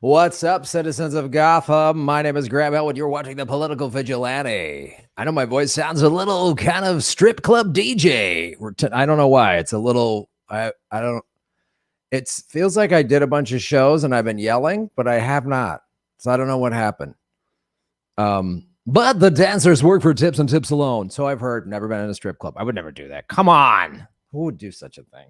What's up, citizens of Gotham? My name is Graham Elwood. You're watching the Political Vigilante. I know my voice sounds a little kind of strip club DJ. I don't know why. It's a little, I don't, it feels like I did a bunch of shows and I've been yelling, but I have not. So I don't know what happened. But the dancers work for tips and tips alone. So I've heard. Never been in a strip club. I would never do that. Come on. Who would do such a thing?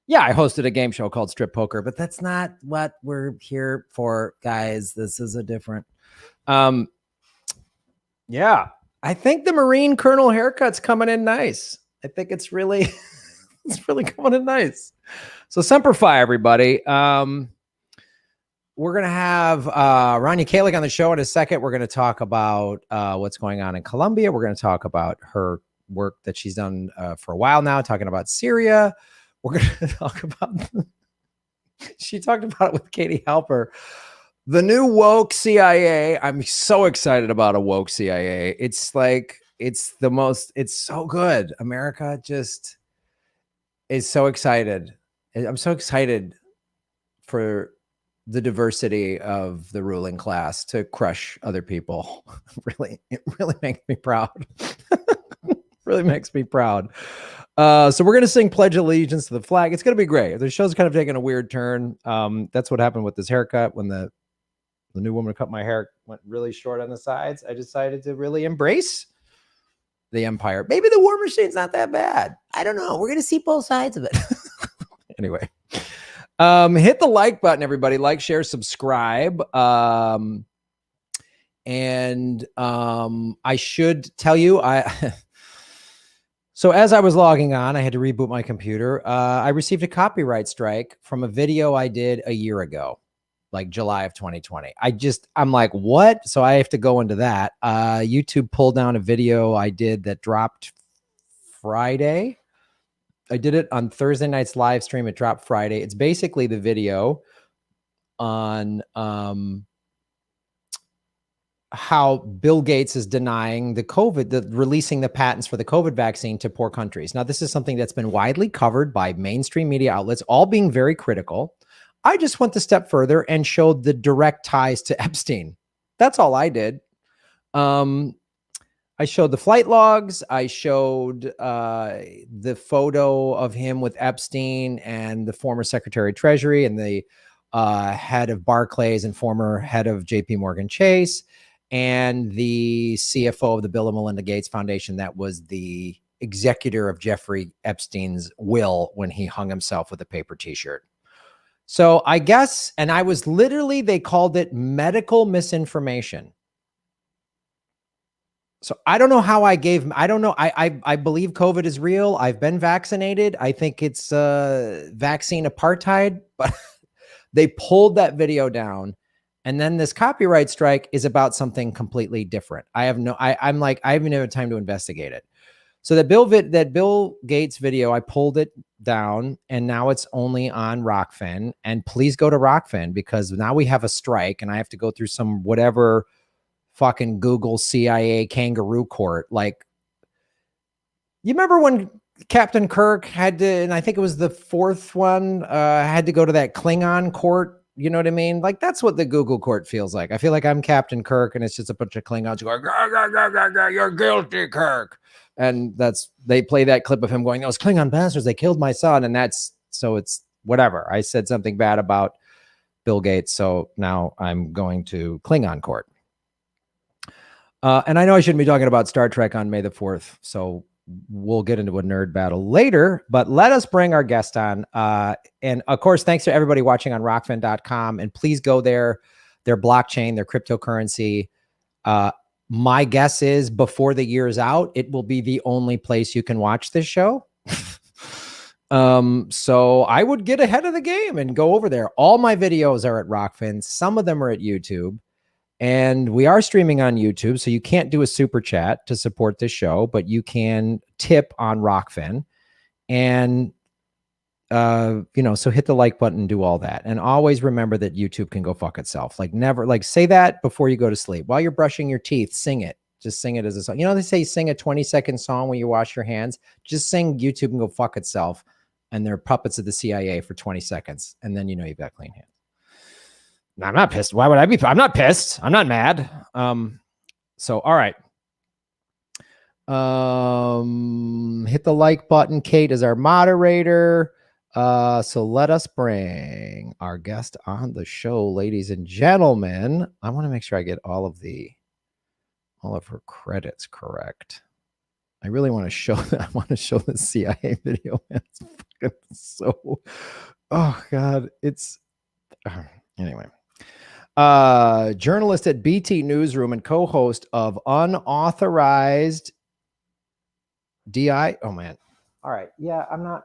Yeah, I hosted a game show called Strip Poker, but that's not what we're here for, guys. This is a different. Yeah, I think the Marine Colonel haircut's coming in nice. I think it's really, it's really coming in nice. So Semper Fi, everybody. We're gonna have Rania Khalek on the show in a second. We're gonna talk about what's going on in Colombia. We're gonna talk about her work that she's done for a while now, talking about Syria. We're going to talk about, she talked about it with Katie Halper, the new woke CIA. I'm so excited about a woke CIA. It's like, it's so good. America just is so excited. I'm so excited for the diversity of the ruling class to crush other people. It really makes me proud. Really makes me proud. So we're going to sing Pledge Allegiance to the Flag. It's going to be great. The show's kind of taking a weird turn. That's what happened with this haircut. When the new woman cut my hair went really short on the sides, I decided to really embrace the empire. Maybe the war machine's not that bad. I don't know. We're going to see both sides of it. Anyway, hit the like button, everybody. Like, share, subscribe. And I should tell you, So as I was logging on, I had to reboot my computer. I received a copyright strike from a video I did a year ago, like July of 2020. I'm like, what? So I have to go into that. YouTube pulled down a video I did that dropped Friday. I did it on Thursday night's live stream. It dropped Friday. It's basically the video on how Bill Gates is denying releasing the patents for the COVID vaccine to poor countries. Now, this is something that's been widely covered by mainstream media outlets, all being very critical. I just went a step further and showed the direct ties to Epstein. That's all I did. I showed the flight logs. I showed the photo of him with Epstein and the former Secretary of Treasury and the head of Barclays and former head of JP Morgan Chase, and the CFO of the Bill and Melinda Gates Foundation that was the executor of Jeffrey Epstein's will when he hung himself with a paper t-shirt. So I guess, and I was literally, they called it medical misinformation. So I don't know how I don't know. I believe COVID is real. I've been vaccinated. I think it's vaccine apartheid, but they pulled that video down. And then this copyright strike is about something completely different. I'm like, I haven't had time to investigate it. So that Bill Gates video, I pulled it down and now it's only on Rockfin. And please go to Rockfin because now we have a strike and I have to go through some whatever fucking Google CIA kangaroo court. Like, you remember when Captain Kirk had to, and I think it was the fourth one, had to go to that Klingon court. You know what I mean? Like, that's what the Google court feels like. I feel like I'm Captain Kirk and it's just a bunch of Klingons going, you're guilty, Kirk. And they play that clip of him going, those Klingon bastards, they killed my son. And so it's whatever. I said something bad about Bill Gates. So now I'm going to Klingon court. And I know I shouldn't be talking about Star Trek on May the 4th. So we'll get into a nerd battle later, but let us bring our guest on. And of course, thanks to everybody watching on rockfin.com. And please go there, their blockchain, their cryptocurrency. My guess is before the year is out, it will be the only place you can watch this show. So I would get ahead of the game and go over there. All my videos are at Rockfin. Some of them are at YouTube. And we are streaming on YouTube, so you can't do a super chat to support this show, but you can tip on Rockfin. And, so hit the like button, do all that. And always remember that YouTube can go fuck itself. Like, never, like, say that before you go to sleep. While you're brushing your teeth, sing it. Just sing it as a song. You know, they say sing a 20-second song when you wash your hands. Just sing YouTube can go fuck itself. And they're puppets of the CIA for 20 seconds. And then you know you've got clean hands. No, I'm not pissed. Why would I be? I'm not pissed. I'm not mad. So, all right. Hit the like button. Kate is our moderator. So let us bring our guest on the show, ladies and gentlemen. I want to make sure I get all of her credits correct. I really want to show that. I want to show the CIA video. It's fucking so, oh God, it's anyway. Journalist at BT Newsroom and co-host of Unauthorized DI. Oh man. All right. Yeah, I'm not.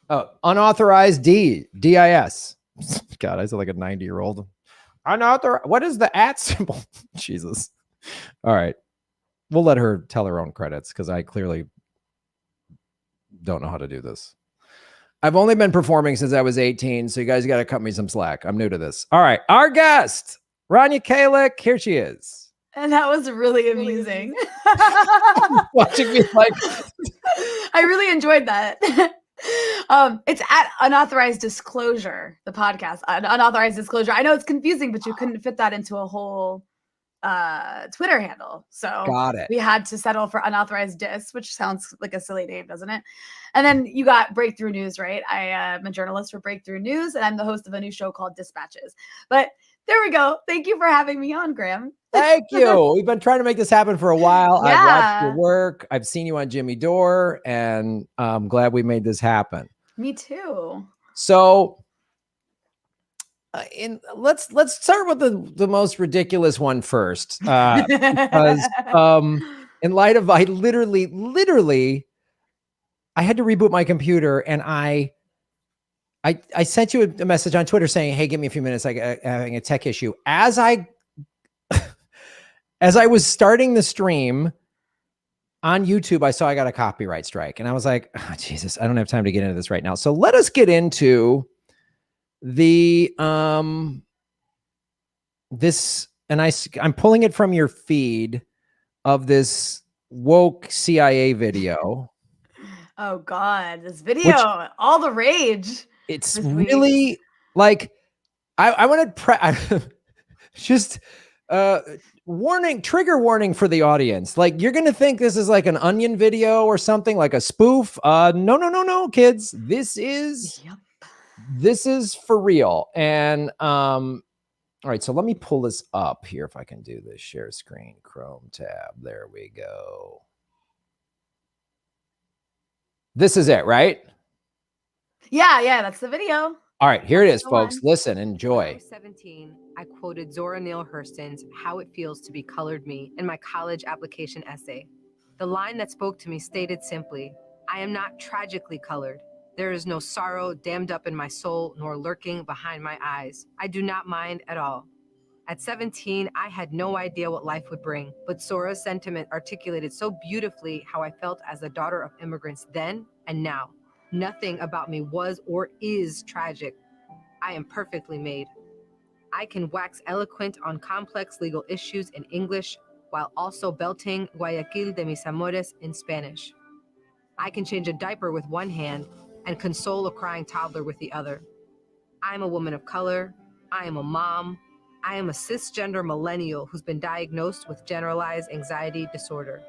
Oh, Unauthorized DIS. God, I sound like a 90-year-old. Unauthorized. What is the at symbol? Jesus. All right. We'll let her tell her own credits because I clearly don't know how to do this. I've only been performing since I was 18, so you guys got to cut me some slack. I'm new to this. All right. Our guest, Rania Khalek. Here she is. And that was really amusing. Watching me like... I really enjoyed that. It's at Unauthorized Disclosure, the podcast. Unauthorized Disclosure. I know it's confusing, but you couldn't fit that into a whole Twitter handle. So got it. We had to settle for Unauthorized Dis, which sounds like a silly name, doesn't it? And then you got Breakthrough News, right? I am a journalist for Breakthrough News, and I'm the host of a new show called Dispatches. But there we go. Thank you for having me on, Graham. Thank you. We've been trying to make this happen for a while. Yeah. I've watched your work. I've seen you on Jimmy Dore, and I'm glad we made this happen. Me too. So, let's start with the most ridiculous one first, because in light of I literally, I had to reboot my computer, and I sent you a message on Twitter saying, "Hey, give me a few minutes. I'm having a tech issue." As I was starting the stream on YouTube, I saw I got a copyright strike, and I was like, oh, Jesus, I don't have time to get into this right now. So let us get into the this, and I'm pulling it from your feed of this woke CIA video. Oh God, this video, all the rage. It's really like, I want to just trigger warning for the audience. Like, you're going to think this is like an Onion video or something, like a spoof. No, kids. This is for real. And, all right, so let me pull this up here. If I can do this, share screen, Chrome tab. There we go. This is it, right? Yeah, that's the video. All right, here it is, folks. Listen, enjoy. When I was 17, I quoted Zora Neale Hurston's How It Feels to Be Colored Me in my college application essay. The line that spoke to me stated simply, I am not tragically colored. There is no sorrow dammed up in my soul nor lurking behind my eyes. I do not mind at all. At 17, I had no idea what life would bring, but Zora's sentiment articulated so beautifully how I felt as a daughter of immigrants then and now. Nothing about me was or is tragic. I am perfectly made. I can wax eloquent on complex legal issues in English while also belting Guayaquil de mis amores in Spanish. I can change a diaper with one hand and console a crying toddler with the other. I am a woman of color. I am a mom. I am a cisgender millennial who's been diagnosed with generalized anxiety disorder.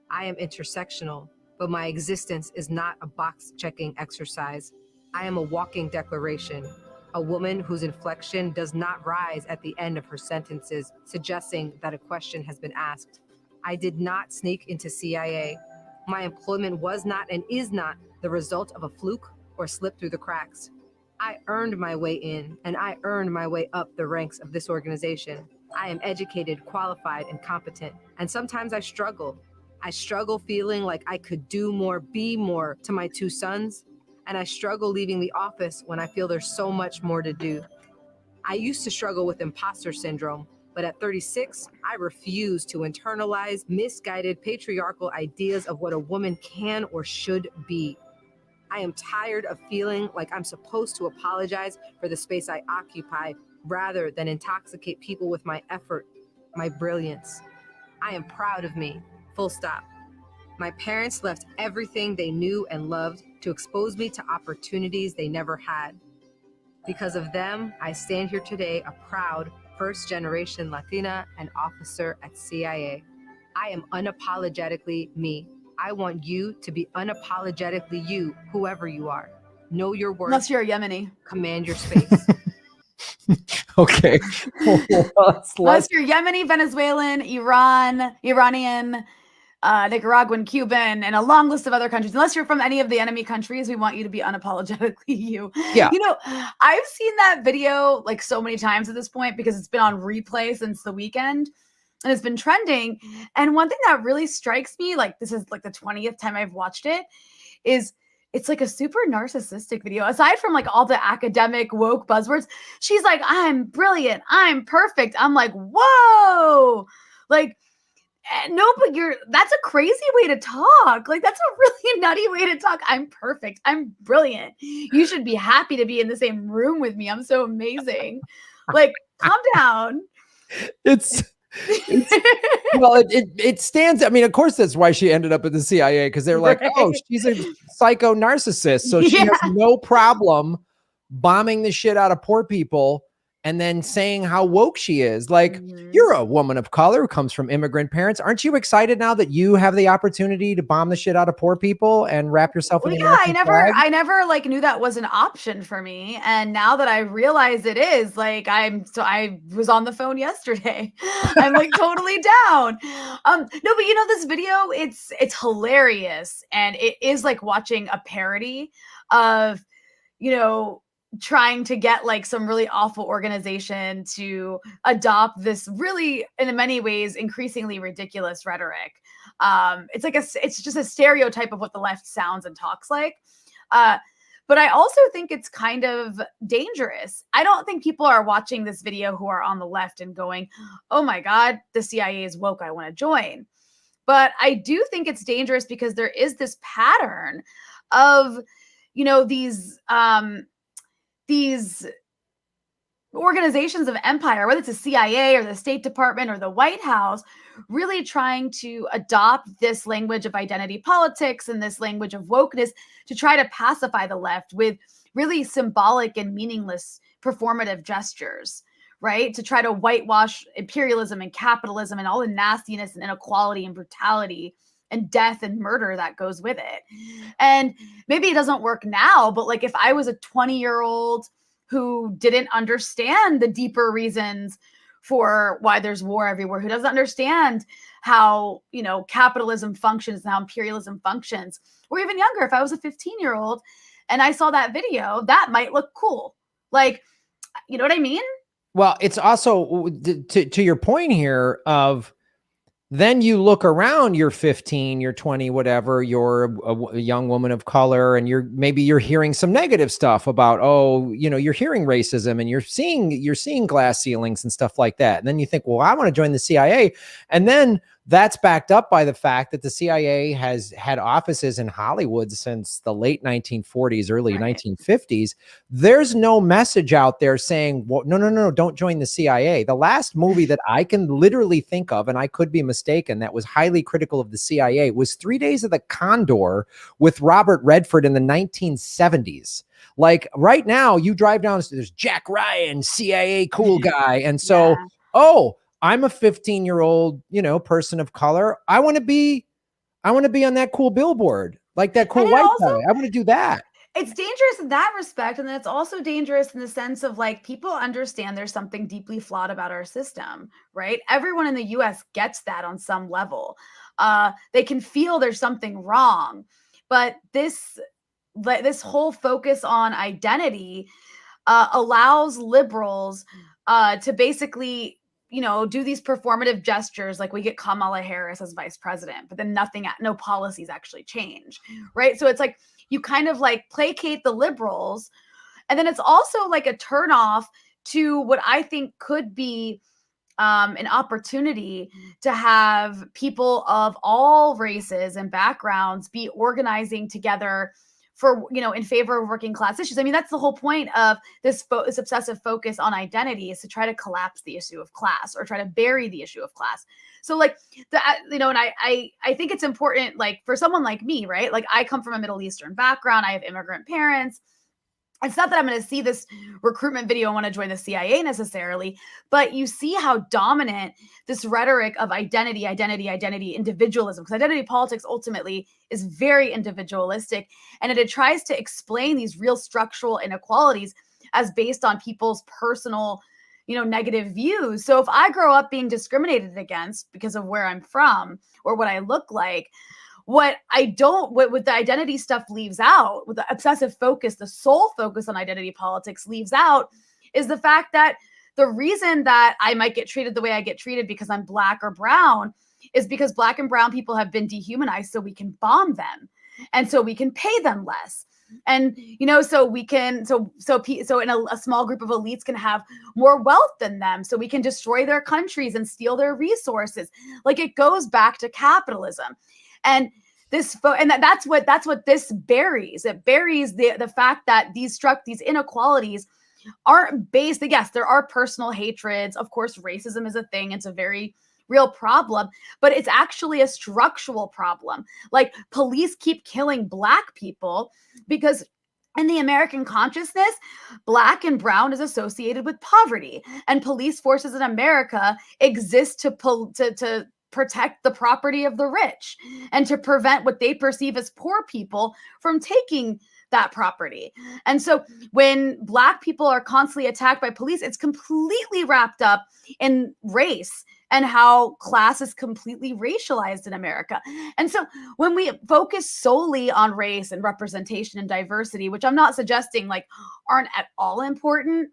I am intersectional, but my existence is not a box-checking exercise. I am a walking declaration, a woman whose inflection does not rise at the end of her sentences, suggesting that a question has been asked. I did not sneak into CIA. My employment was not and is not the result of a fluke or slip through the cracks. I earned my way in, and I earned my way up the ranks of this organization. I am educated, qualified, and competent, and sometimes I struggle. I struggle feeling like I could do more, be more to my two sons, and I struggle leaving the office when I feel there's so much more to do. I used to struggle with imposter syndrome, but at 36, I refuse to internalize misguided patriarchal ideas of what a woman can or should be. I am tired of feeling like I'm supposed to apologize for the space I occupy rather than intoxicate people with my effort, my brilliance. I am proud of me, full stop. My parents left everything they knew and loved to expose me to opportunities they never had. Because of them, I stand here today a proud first-generation Latina and officer at CIA. I am unapologetically me. I want you to be unapologetically you, whoever you are. Know your worth. Unless you're a Yemeni. Command your space. Okay. Unless you're Yemeni, Venezuelan, Iranian, Nicaraguan, Cuban, and a long list of other countries. Unless you're from any of the enemy countries, we want you to be unapologetically you. Yeah. You know, I've seen that video like so many times at this point because it's been on replay since the weekend and it's been trending. And one thing that really strikes me, like this is like the 20th time I've watched it, is it's like a super narcissistic video. Aside from like all the academic woke buzzwords, she's like, I'm brilliant, I'm perfect. I'm like, whoa, like, no, but that's a crazy way to talk. Like, that's a really nutty way to talk. I'm perfect. I'm brilliant. You should be happy to be in the same room with me. I'm so amazing. Like, calm down. Well, it stands. I mean, of course, that's why she ended up at the CIA, because they're like, oh, she's a psycho narcissist. So she has no problem bombing the shit out of poor people and then saying how woke she is. Like, you're a woman of color who comes from immigrant parents. Aren't you excited now that you have the opportunity to bomb the shit out of poor people and wrap yourself in the American flag? I never like knew that was an option for me. And now that I realize it is, like, I was on the phone yesterday. I'm like totally down. No, but you know, this video, it's hilarious. And it is like watching a parody of, you know, trying to get like some really awful organization to adopt this really, in many ways, increasingly ridiculous rhetoric. It's like it's just a stereotype of what the left sounds and talks like. But I also think it's kind of dangerous. I don't think people are watching this video who are on the left and going, oh my God, the CIA is woke, I want to join. But I do think it's dangerous because there is this pattern of, you know, these organizations of empire, whether it's the CIA or the State Department or the White House, really trying to adopt this language of identity politics and this language of wokeness to try to pacify the left with really symbolic and meaningless performative gestures, right? To try to whitewash imperialism and capitalism and all the nastiness and inequality and brutality and death and murder that goes with it. And maybe it doesn't work now, but like if I was a 20-year-old who didn't understand the deeper reasons for why there's war everywhere, who doesn't understand how, you know, capitalism functions and how imperialism functions, or even younger, if I was a 15-year-old and I saw that video, that might look cool. Like, you know what I mean? Well, it's also to your point here of, then you look around, you're 15, you're 20, whatever, you're a young woman of color, and maybe you're hearing some negative stuff about, oh, you know, you're hearing racism and you're seeing glass ceilings and stuff like that. And then you think, well, I want to join the CIA. And then that's backed up by the fact that the CIA has had offices in Hollywood since the late 1940s, early 1950s. There's no message out there saying, well, no, don't join the CIA. The last movie that I can literally think of, and I could be mistaken, that was highly critical of the CIA was 3 Days of the Condor with Robert Redford in the 1970s. Like right now, you drive down, there's Jack Ryan, CIA cool guy. And so, I'm a 15-year-old, you know, person of color. I want to be on that cool billboard, like that cool white guy. I want to do that. It's dangerous in that respect. And then it's also dangerous in the sense of like, people understand there's something deeply flawed about our system, right? Everyone in the US gets that on some level. They can feel there's something wrong, but this whole focus on identity allows liberals to basically, you know, do these performative gestures. Like we get Kamala Harris as vice president, but then no policies actually change, right? So it's like, you kind of like placate the liberals. And then it's also like a turnoff to what I think could be an opportunity to have people of all races and backgrounds be organizing together for, you know, in favor of working class issues. I mean, that's the whole point of this obsessive focus on identity, is to try to collapse the issue of class or try to bury the issue of class. So like, you know, and I think it's important, like for someone like me, right? Like I come from a Middle Eastern background. I have immigrant parents. it's not that I'm going to see this recruitment video and want to join the CIA necessarily, but you see how dominant this rhetoric of identity, individualism, because identity politics ultimately is very individualistic, and it tries to explain these real structural inequalities as based on people's personal, negative views. So if I grow up being discriminated against because of where I'm from or what I look like, what the identity stuff leaves out, with the obsessive focus, the sole focus on identity politics leaves out, is the fact that the reason that I might get treated the way I get treated because I'm Black or brown is because Black and brown people have been dehumanized, so we can bomb them. And so we can pay them less. And, so we can, so in a small group of elites can have more wealth than them. So we can destroy their countries and steal their resources. Like, it goes back to capitalism. And that's what this buries. It buries the fact that these inequalities aren't based. Yes, there are personal hatreds. Of course, racism is a thing. It's a very real problem, but it's actually a structural problem. Like, police keep killing Black people because in the American consciousness, Black and brown is associated with poverty, and police forces in America exist to protect the property of the rich and to prevent what they perceive as poor people from taking that property. And so when Black people are constantly attacked by police, it's completely wrapped up in race and how class is completely racialized in America. And so when we focus solely on race and representation and diversity, which I'm not suggesting aren't at all important,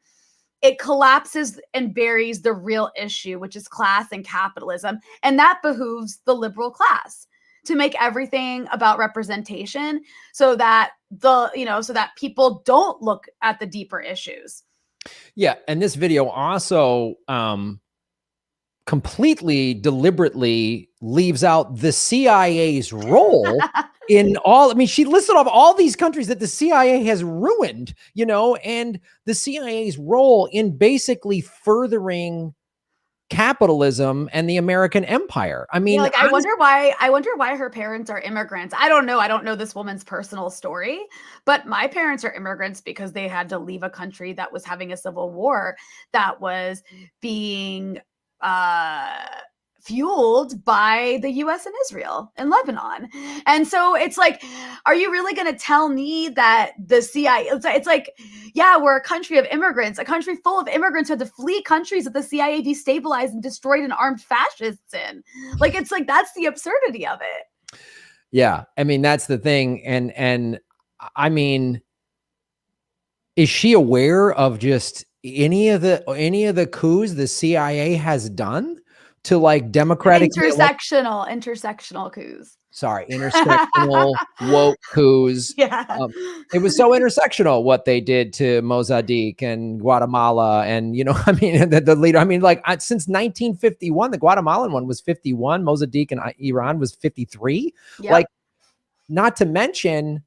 it collapses and buries the real issue, which is class and capitalism. And that behooves the liberal class to make everything about representation so that so that people don't look at the deeper issues. Yeah. And this video also completely deliberately leaves out the CIA's role in all. I mean, she listed off all these countries that the CIA has ruined, and the CIA's role in basically furthering capitalism and the American empire. I mean, I wonder why her parents are immigrants. I don't know this woman's personal story, but my parents are immigrants because they had to leave a country that was having a civil war that was being fueled by the US and Israel and Lebanon. And so it's like, are you really going to tell me that the CIA, it's like, yeah, we're a country of immigrants, a country full of immigrants who had to flee countries that the CIA destabilized and destroyed and armed fascists in. It's like, that's the absurdity of it. Yeah. I mean, that's the thing. And I mean, is she aware of just any of the coups the CIA has done to democratic intersectional coups? Sorry, intersectional woke coups. Yeah, it was so intersectional what they did to Mossadegh and Guatemala, and I mean, the leader. I mean, since 1951, the Guatemalan one was 51. Mossadegh in Iran was 53. Yep. Not to mention,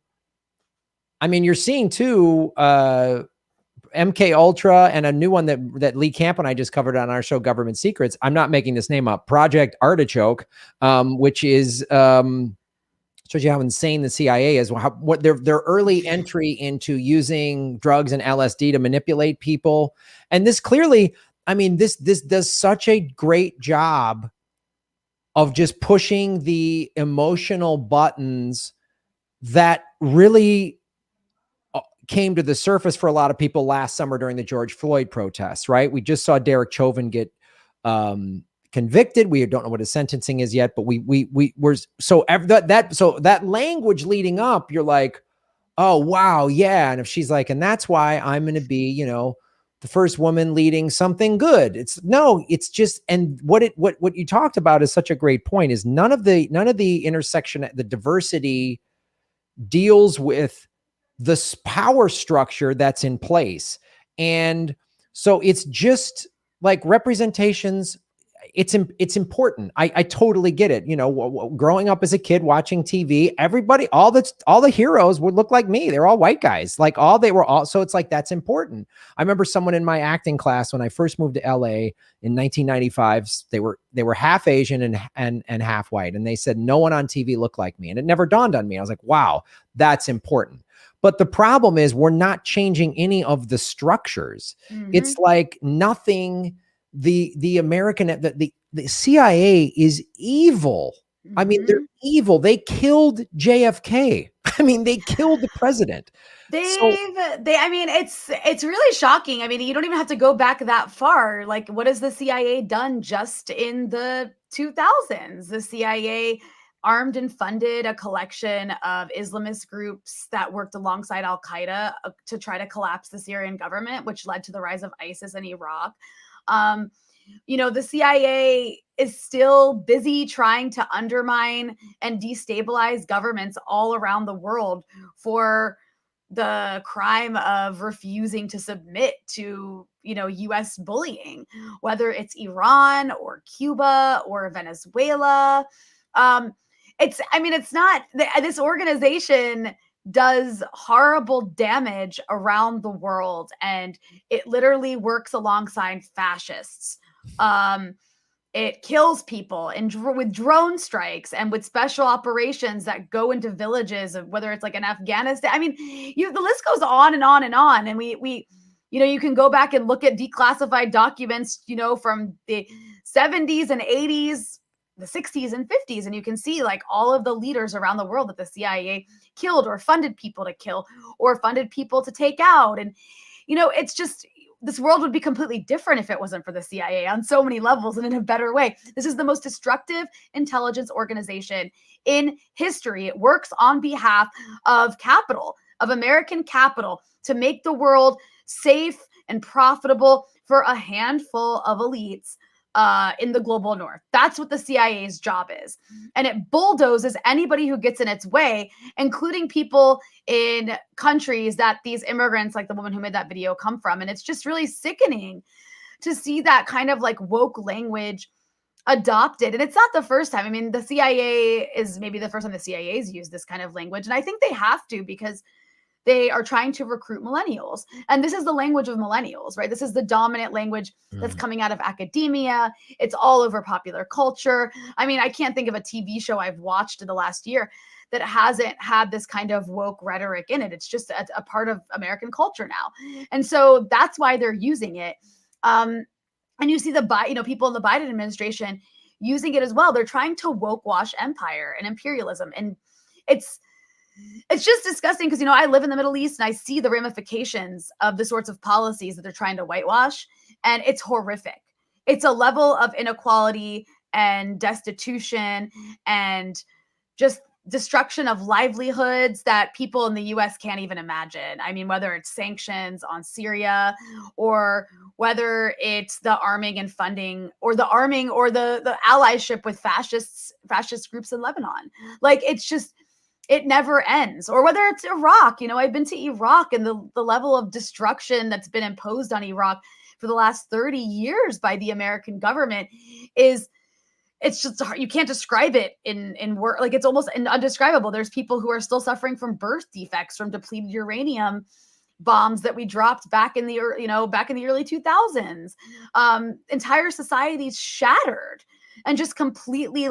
I mean, you're seeing too. MK Ultra and a new one that Lee Camp and I just covered on our show, Government Secrets. I'm not making this name up. Project Artichoke, which is shows you how insane the CIA is. What their early entry into using drugs and LSD to manipulate people, and this clearly, I mean, this does such a great job of just pushing the emotional buttons that really came to the surface for a lot of people last summer during the George Floyd protests, right? We just saw Derek Chauvin get convicted. We don't know what his sentencing is yet, but we were so that language leading up, you're like, oh wow, yeah. And if she's like, and that's why I'm going to be, the first woman leading something good. It's just, and what you talked about is such a great point. Is none of the intersection, the diversity deals with this power structure that's in place. And so it's just like representations. It's important. I totally get it. Growing up as a kid watching TV, everybody, all the heroes would look like me. They're all white guys. So it's like, that's important. I remember someone in my acting class when I first moved to LA in 1995, they were half Asian and half white. And they said, no one on TV looked like me. And it never dawned on me. I was like, wow, that's important. But the problem is we're not changing any of the structures. It's like nothing. The American, the CIA is evil. I mean, they're evil. They killed JFK. I mean, they killed the president. I mean, it's really shocking. I mean, you don't even have to go back that far. Like, what has the CIA done just in the 2000s? The CIA armed and funded a collection of Islamist groups that worked alongside Al Qaeda to try to collapse the Syrian government, which led to the rise of ISIS in Iraq. The CIA is still busy trying to undermine and destabilize governments all around the world for the crime of refusing to submit to, US bullying, whether it's Iran or Cuba or Venezuela. It's not, this organization does horrible damage around the world, and it literally works alongside fascists. It kills people with drone strikes and with special operations that go into villages, of whether it's like in Afghanistan. I mean, the list goes on and on and on. And we you can go back and look at declassified documents, from the 70s and 80s, the 60s and 50s, and you can see like all of the leaders around the world that the CIA killed or funded people to kill or funded people to take out. And, it's just, this world would be completely different if it wasn't for the CIA on so many levels and in a better way. This is the most destructive intelligence organization in history. It works on behalf of capital, of American capital, to make the world safe and profitable for a handful of elites in the global north. That's what the CIA's job is. And it bulldozes anybody who gets in its way, including people in countries that these immigrants, like the woman who made that video, come from. And it's just really sickening to see that kind of like woke language adopted. And it's not the first time. I mean, the CIA is maybe the first time the CIA's used this kind of language. And I think they have to, because they are trying to recruit millennials. And this is the language of millennials, right? This is the dominant language that's coming out of academia. It's all over popular culture. I mean, I can't think of a TV show I've watched in the last year that hasn't had this kind of woke rhetoric in it. It's just a part of American culture now. And so that's why they're using it. And you see people in the Biden administration using it as well. They're trying to woke wash empire and imperialism. And it's just disgusting because, I live in the Middle East and I see the ramifications of the sorts of policies that they're trying to whitewash. And it's horrific. It's a level of inequality and destitution and just destruction of livelihoods that people in the US can't even imagine. I mean, whether it's sanctions on Syria or whether it's the arming and funding or the allyship with fascist groups in Lebanon. Like, it's just, it never ends. Or whether it's Iraq, I've been to Iraq, and the level of destruction that's been imposed on Iraq for the last 30 years by the American government it's just, you can't describe it in word. Like, it's almost undescribable. There's people who are still suffering from birth defects from depleted uranium bombs that we dropped back in the early 2000s. Entire societies shattered and just completely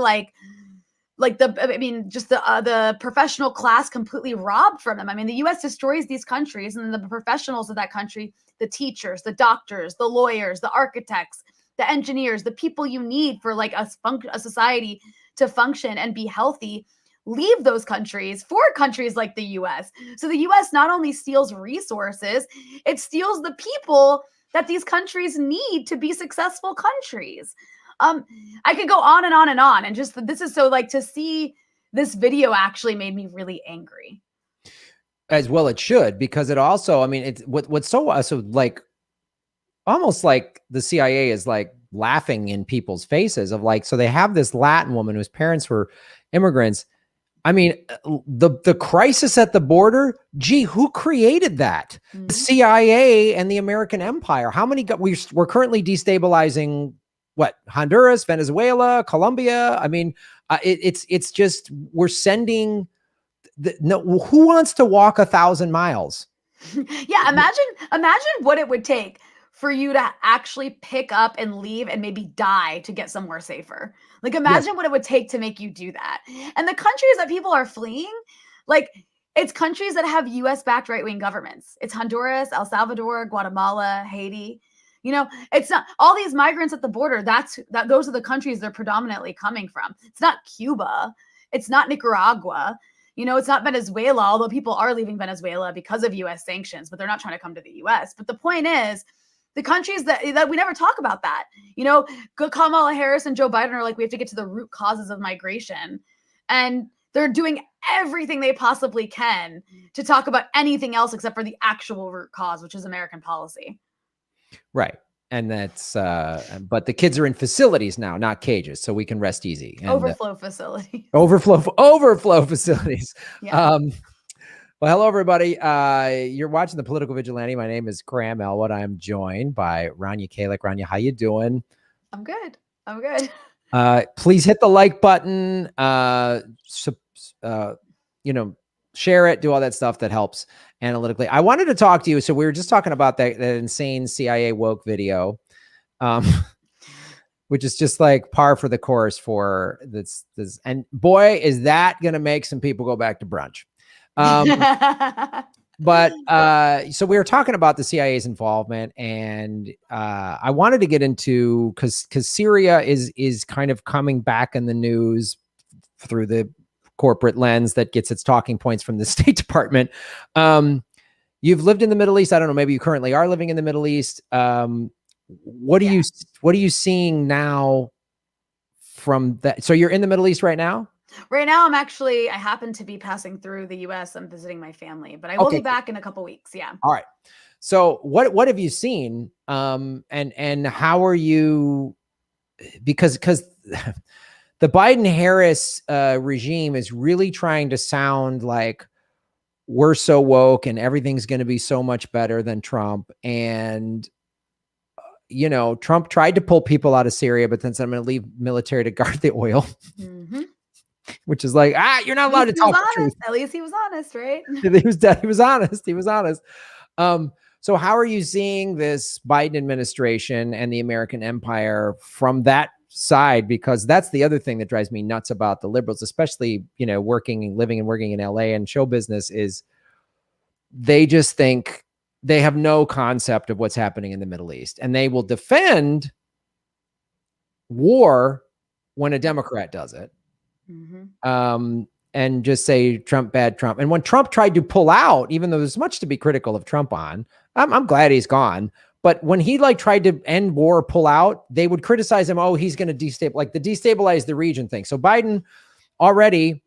the professional class completely robbed from them. I mean, the U.S. destroys these countries, and the professionals of that country, the teachers, the doctors, the lawyers, the architects, the engineers, the people you need for like a society to function and be healthy, leave those countries for countries like the U.S. So the U.S. not only steals resources, it steals the people that these countries need to be successful countries. I could go on and on and on. And just, this is so, like, to see this video actually made me really angry. As well it should, because it also, I mean, it's what's so like, almost like the CIA is like laughing in people's faces of like, so they have this Latin woman whose parents were immigrants. I mean, the crisis at the border, gee, who created that? The CIA and the American empire. How many we're currently destabilizing Honduras, Venezuela, Colombia. I mean, it's just, we're sending who wants to walk 1,000 miles? Yeah. Imagine what it would take for you to actually pick up and leave and maybe die to get somewhere safer. Like, imagine what it would take to make you do that. And the countries that people are fleeing, like, It's countries that have US-backed right-wing governments. It's Honduras, El Salvador, Guatemala, Haiti. You know, it's not all these migrants at the border. Those are the countries they're predominantly coming from. It's not Cuba. It's not Nicaragua. You know, it's not Venezuela, although people are leaving Venezuela because of US sanctions, but they're not trying to come to the US. But the point is, the countries that we never talk about that. You know, Kamala Harris and Joe Biden are like, we have to get to the root causes of migration. And they're doing everything they possibly can to talk about anything else except for the actual root cause, which is American policy. Right. And that's, but the kids are in facilities now, not cages. So we can rest easy. And, overflow facilities. Overflow facilities. Yeah. Well, hello, everybody. You're watching The Political Vigilante. My name is Graham Elwood. I'm joined by Rania Khalek. Rania, how you doing? I'm good. I'm good. Please hit the like button, you know, share it, do all that stuff that helps analytically. I wanted to talk to you. So we were just talking about that insane CIA woke video, which is just like par for the course for this. And boy, is that going to make some people go back to brunch. But so we were talking about the CIA's involvement, and I wanted to get into because Syria is kind of coming back in the news through the corporate lens that gets its talking points from the State Department. You've lived in the Middle East. I don't know. Maybe you currently are living in the Middle East. What are you seeing now from that? So you're in the Middle East right now? Right now, I happen to be passing through the US. I'm visiting my family, but I will be back in a couple weeks. Yeah. All right. So what have you seen? And how are you, because the Biden-Harris regime is really trying to sound like we're so woke and everything's going to be so much better than Trump. And, you know, Trump tried to pull people out of Syria, but then said, I'm going to leave military to guard the oil. Mm-hmm. Which is like, you're not allowed to talk the truth. At least he was honest, right? He was honest. He was honest. So how are you seeing this Biden administration and the American empire from that side? Because that's the other thing that drives me nuts about the liberals, especially, you know, living and working in LA and show business, is they just think they have no concept of what's happening in the Middle East, and they will defend war when a Democrat does it. Mm-hmm. And just say Trump, bad Trump. And when Trump tried to pull out, even though there's much to be critical of Trump on, I'm glad he's gone. But when he tried to end war, pull out, they would criticize him. Oh, he's going to destabilize the region thing. So Biden already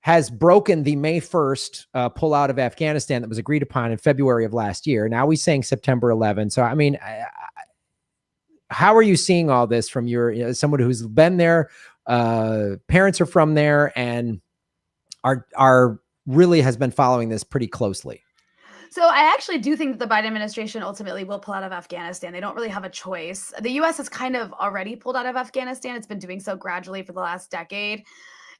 has broken the May 1st pull out of Afghanistan that was agreed upon in February of last year. Now he's saying September 11. So, I mean, how are you seeing all this from someone who's been there? Parents are from there and are really has been following this pretty closely. So I actually do think that the Biden administration ultimately will pull out of Afghanistan. They don't really have a choice. The U.S. has kind of already pulled out of Afghanistan. It's been doing so gradually for the last decade.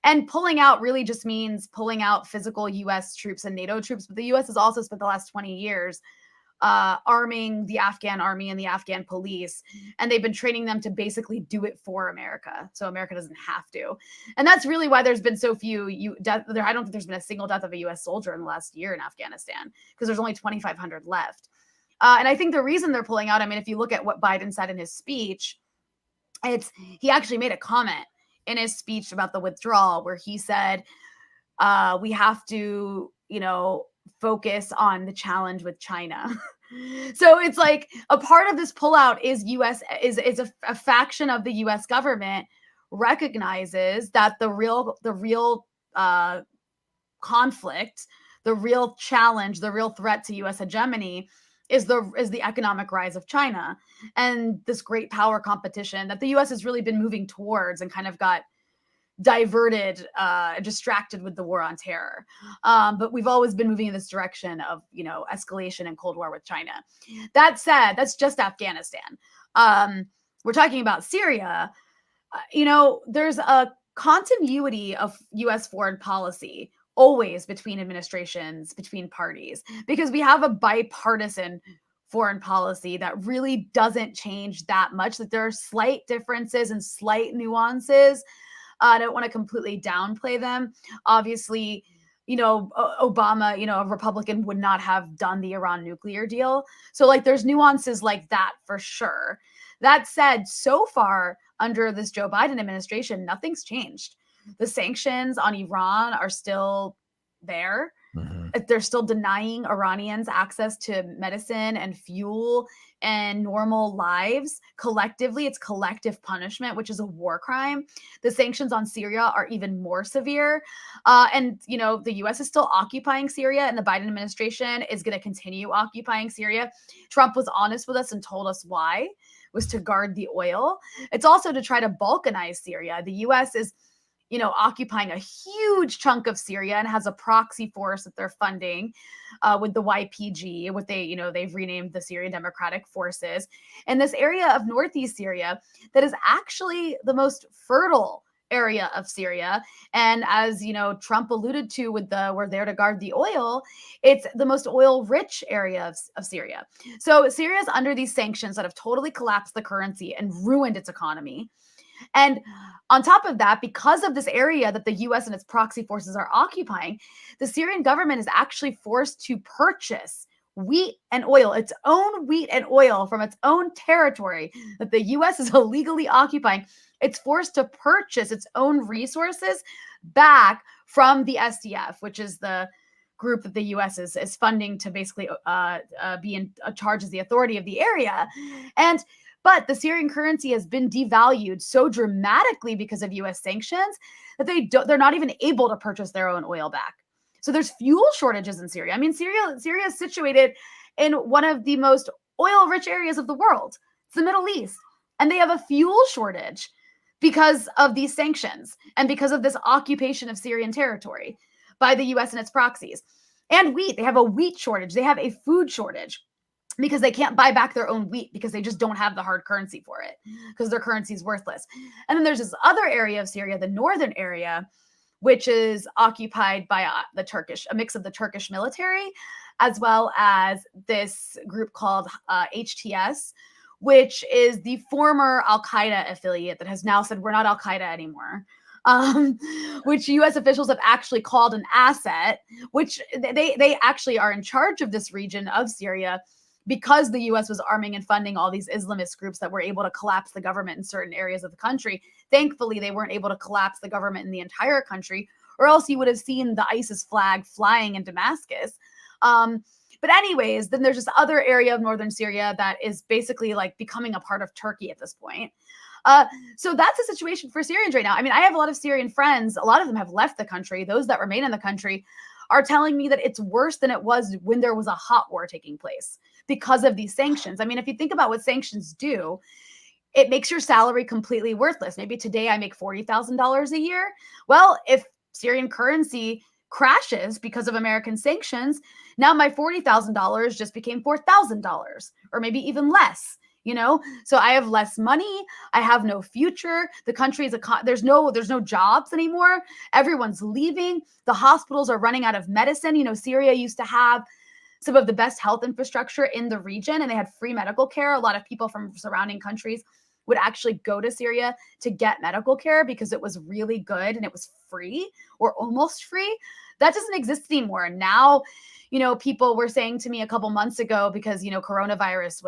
And pulling out really just means pulling out physical U.S. troops and NATO troops. But the U.S. has also spent the last 20 years arming the Afghan army and the Afghan police. And they've been training them to basically do it for America. So America doesn't have to. And that's really why there's been so few I don't think there's been a single death of a U.S. soldier in the last year in Afghanistan, because there's only 2,500 left. And I think the reason they're pulling out, I mean, if you look at what Biden said in his speech, he actually made a comment in his speech about the withdrawal where he said, we have to, focus on the challenge with China. So it's like a part of this pullout is a faction of the U.S. government recognizes that the real conflict, the real challenge, the real threat to U.S. hegemony is the economic rise of China and this great power competition that the U.S. has really been moving towards and kind of got diverted, distracted with the war on terror. But we've always been moving in this direction of, escalation and Cold War with China. That said, that's just Afghanistan. We're talking about Syria. There's a continuity of U.S. foreign policy always between administrations, between parties, because we have a bipartisan foreign policy that really doesn't change that much, that there are slight differences and slight nuances. I don't want to completely downplay them. Obviously, Obama, a Republican would not have done the Iran nuclear deal. So like there's nuances like that for sure. That said, so far under this Joe Biden administration, nothing's changed. The sanctions on Iran are still there. They're still denying Iranians access to medicine and fuel and normal lives. Collectively, it's collective punishment, which is a war crime. The sanctions on Syria are even more severe. And the U.S. is still occupying Syria, and the Biden administration is going to continue occupying Syria. Trump was honest with us and told us why. It was to guard the oil. It's also to try to balkanize Syria. The U.S. is occupying a huge chunk of Syria and has a proxy force that they're funding with the YPG, they've renamed the Syrian Democratic Forces, and this area of northeast Syria that is actually the most fertile area of Syria. And as Trump alluded to with we're there to guard the oil, it's the most oil rich area of Syria. So Syria is under these sanctions that have totally collapsed the currency and ruined its economy. And on top of that, because of this area that the U.S. and its proxy forces are occupying, the Syrian government is actually forced to purchase wheat and oil, its own wheat and oil from its own territory that the U.S. is illegally occupying. It's forced to purchase its own resources back from the SDF, which is the group that the U.S. is funding to basically be in charge as the authority of the area. But the Syrian currency has been devalued so dramatically because of U.S. sanctions that they're not even able to purchase their own oil back. So there's fuel shortages in Syria. I mean, Syria is situated in one of the most oil-rich areas of the world. It's the Middle East. And they have a fuel shortage because of these sanctions and because of this occupation of Syrian territory by the U.S. and its proxies. And wheat. They have a wheat shortage. They have a food shortage, because they can't buy back their own wheat because they just don't have the hard currency for it because their currency is worthless. And then there's this other area of Syria, the northern area, which is occupied by a mix of the Turkish military, as well as this group called HTS, which is the former Al-Qaeda affiliate that has now said, we're not Al-Qaeda anymore. Which U.S. officials have actually called an asset, which they actually are in charge of this region of Syria, because the U.S. was arming and funding all these Islamist groups that were able to collapse the government in certain areas of the country. Thankfully, they weren't able to collapse the government in the entire country, or else you would have seen the ISIS flag flying in Damascus. But anyways, then there's this other area of northern Syria that is basically like becoming a part of Turkey at this point. So that's the situation for Syrians right now. I mean, I have a lot of Syrian friends. A lot of them have left the country. Those that remain in the country are telling me that it's worse than it was when there was a hot war taking place because of these sanctions. I mean, if you think about what sanctions do, it makes your salary completely worthless. Maybe today I make $40,000 a year. Well, if Syrian currency crashes because of American sanctions, now my $40,000 just became $4,000, or maybe even less. So I have less money. I have no future. The country is there's no jobs anymore. Everyone's leaving. The hospitals are running out of medicine. Syria used to have some of the best health infrastructure in the region, and they had free medical care. A lot of people from surrounding countries would actually go to Syria to get medical care because it was really good and it was free or almost free. That doesn't exist anymore. Now, people were saying to me a couple months ago, because, coronavirus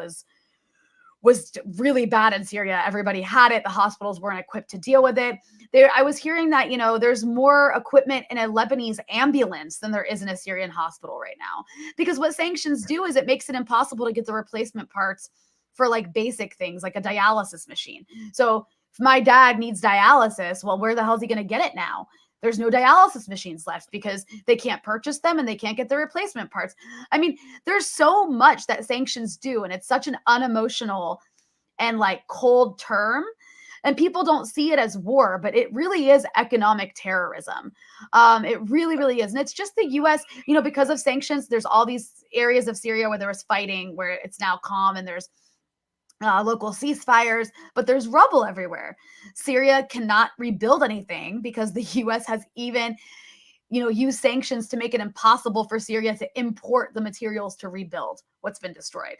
was really bad in Syria. Everybody had it. The hospitals weren't equipped to deal with it. I was hearing that, there's more equipment in a Lebanese ambulance than there is in a Syrian hospital right now. Because what sanctions do is it makes it impossible to get the replacement parts for like basic things like a dialysis machine. So if my dad needs dialysis, well, where the hell is he going to get it now? There's no dialysis machines left because they can't purchase them and they can't get the replacement parts. I mean, there's so much that sanctions do, and it's such an unemotional and like cold term, and people don't see it as war, but it really is economic terrorism. It really, really is. And it's just the U.S., because of sanctions, there's all these areas of Syria where there was fighting, where it's now calm and there's local ceasefires, but there's rubble everywhere. Syria cannot rebuild anything because the U.S. has even, used sanctions to make it impossible for Syria to import the materials to rebuild what's been destroyed.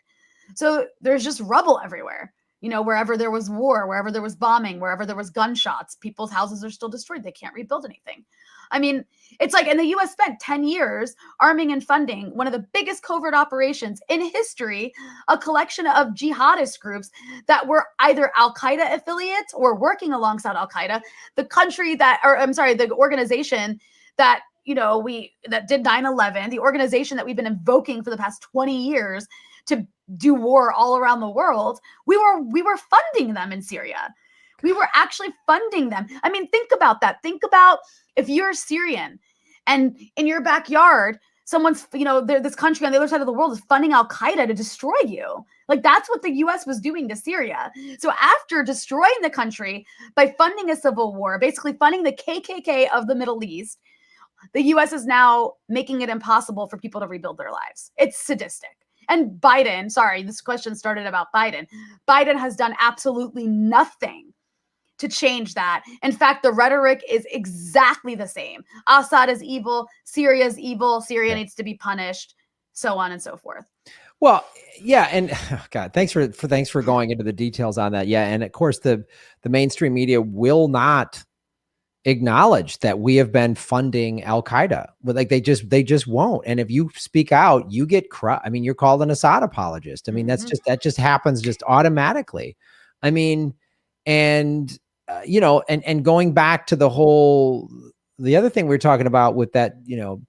So there's just rubble everywhere. You know, wherever there was war, wherever there was bombing, wherever there was gunshots, people's houses are still destroyed. They can't rebuild anything. I mean, it's like, and the US spent 10 years arming and funding one of the biggest covert operations in history, a collection of jihadist groups that were either Al-Qaeda affiliates or working alongside Al-Qaeda. The country that, or I'm sorry, the organization that, you know, that did 9/11, the organization that we've been invoking for the past 20 years to do war all around the world, we were funding them in Syria. We were actually funding them. I mean, think about that. Think about if you're Syrian and in your backyard, someone's, you know, this country on the other side of the world is funding Al-Qaeda to destroy you. Like, that's what the US was doing to Syria. So after destroying the country by funding a civil war, basically funding the KKK of the Middle East, the US is now making it impossible for people to rebuild their lives. It's sadistic. And Biden, sorry, this question started about Biden. Biden has done absolutely nothing to change that. In fact, the rhetoric is exactly the same. Assad is evil. Syria is evil. Syria needs to be punished, so on and so forth. Well, yeah, and God, thanks for going into the details on that. Yeah, and of course, the mainstream media will not acknowledge that we have been funding Al-Qaeda. But like they just won't. And if you speak out, you get I mean, you're called an Assad apologist. I mean, that just happens just automatically. I mean, and you know, and going back to the other thing we were talking about with that, you know,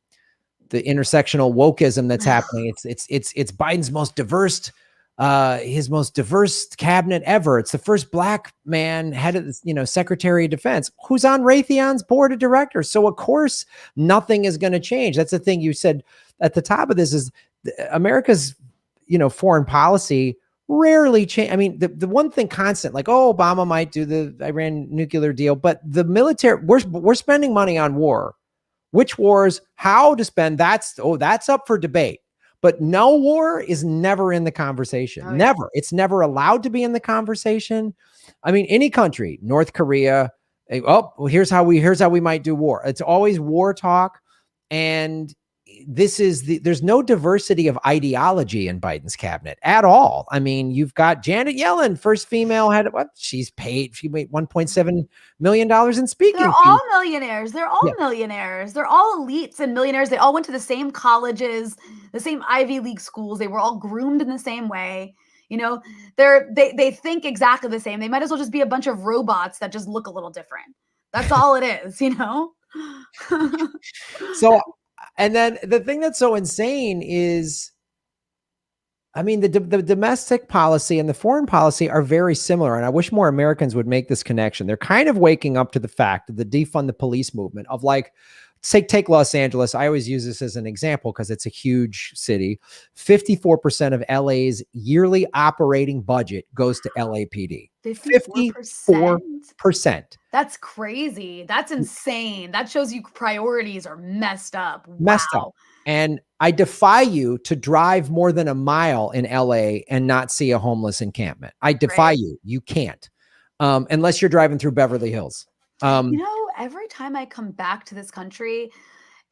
the intersectional wokeism that's happening. It's Biden's most diverse, his most diverse cabinet ever. It's the first black man head of the, you know, Secretary of Defense who's on Raytheon's board of directors. So of course nothing is going to change. That's the thing you said at the top of this is America's, you know, foreign policy rarely change. I mean, the one thing constant, like, oh, Obama might do the Iran nuclear deal, but the military, we're spending money on war. Which wars, how to spend, that's up for debate. But no war is never in the conversation. Oh, yeah. Never. It's never allowed to be in the conversation. I mean, any country, North Korea, oh, well, here's how we might do war. It's always war talk. And there's no diversity of ideology in Biden's cabinet at all. I mean, you've got Janet Yellen, first female head. She made $1.7 million in speaking. They're all millionaires. They're all millionaires. They're all elites and millionaires. They all went to the same colleges, the same Ivy League schools. They were all groomed in the same way. You know, they think exactly the same. They might as well just be a bunch of robots that just look a little different. That's all it is, you know? So, and then the thing that's so insane is, I mean, the domestic policy and the foreign policy are very similar. And I wish more Americans would make this connection. They're kind of waking up to the fact of the defund the police movement of like, take Los Angeles. I always use this as an example because it's a huge city. 54% of LA's yearly operating budget goes to LAPD. 54%. That's crazy. That's insane. That shows you priorities are messed up. Messed up. And I defy you to drive more than a mile in LA and not see a homeless encampment. I defy you. You can't. Unless you're driving through Beverly Hills. You know, every time I come back to this country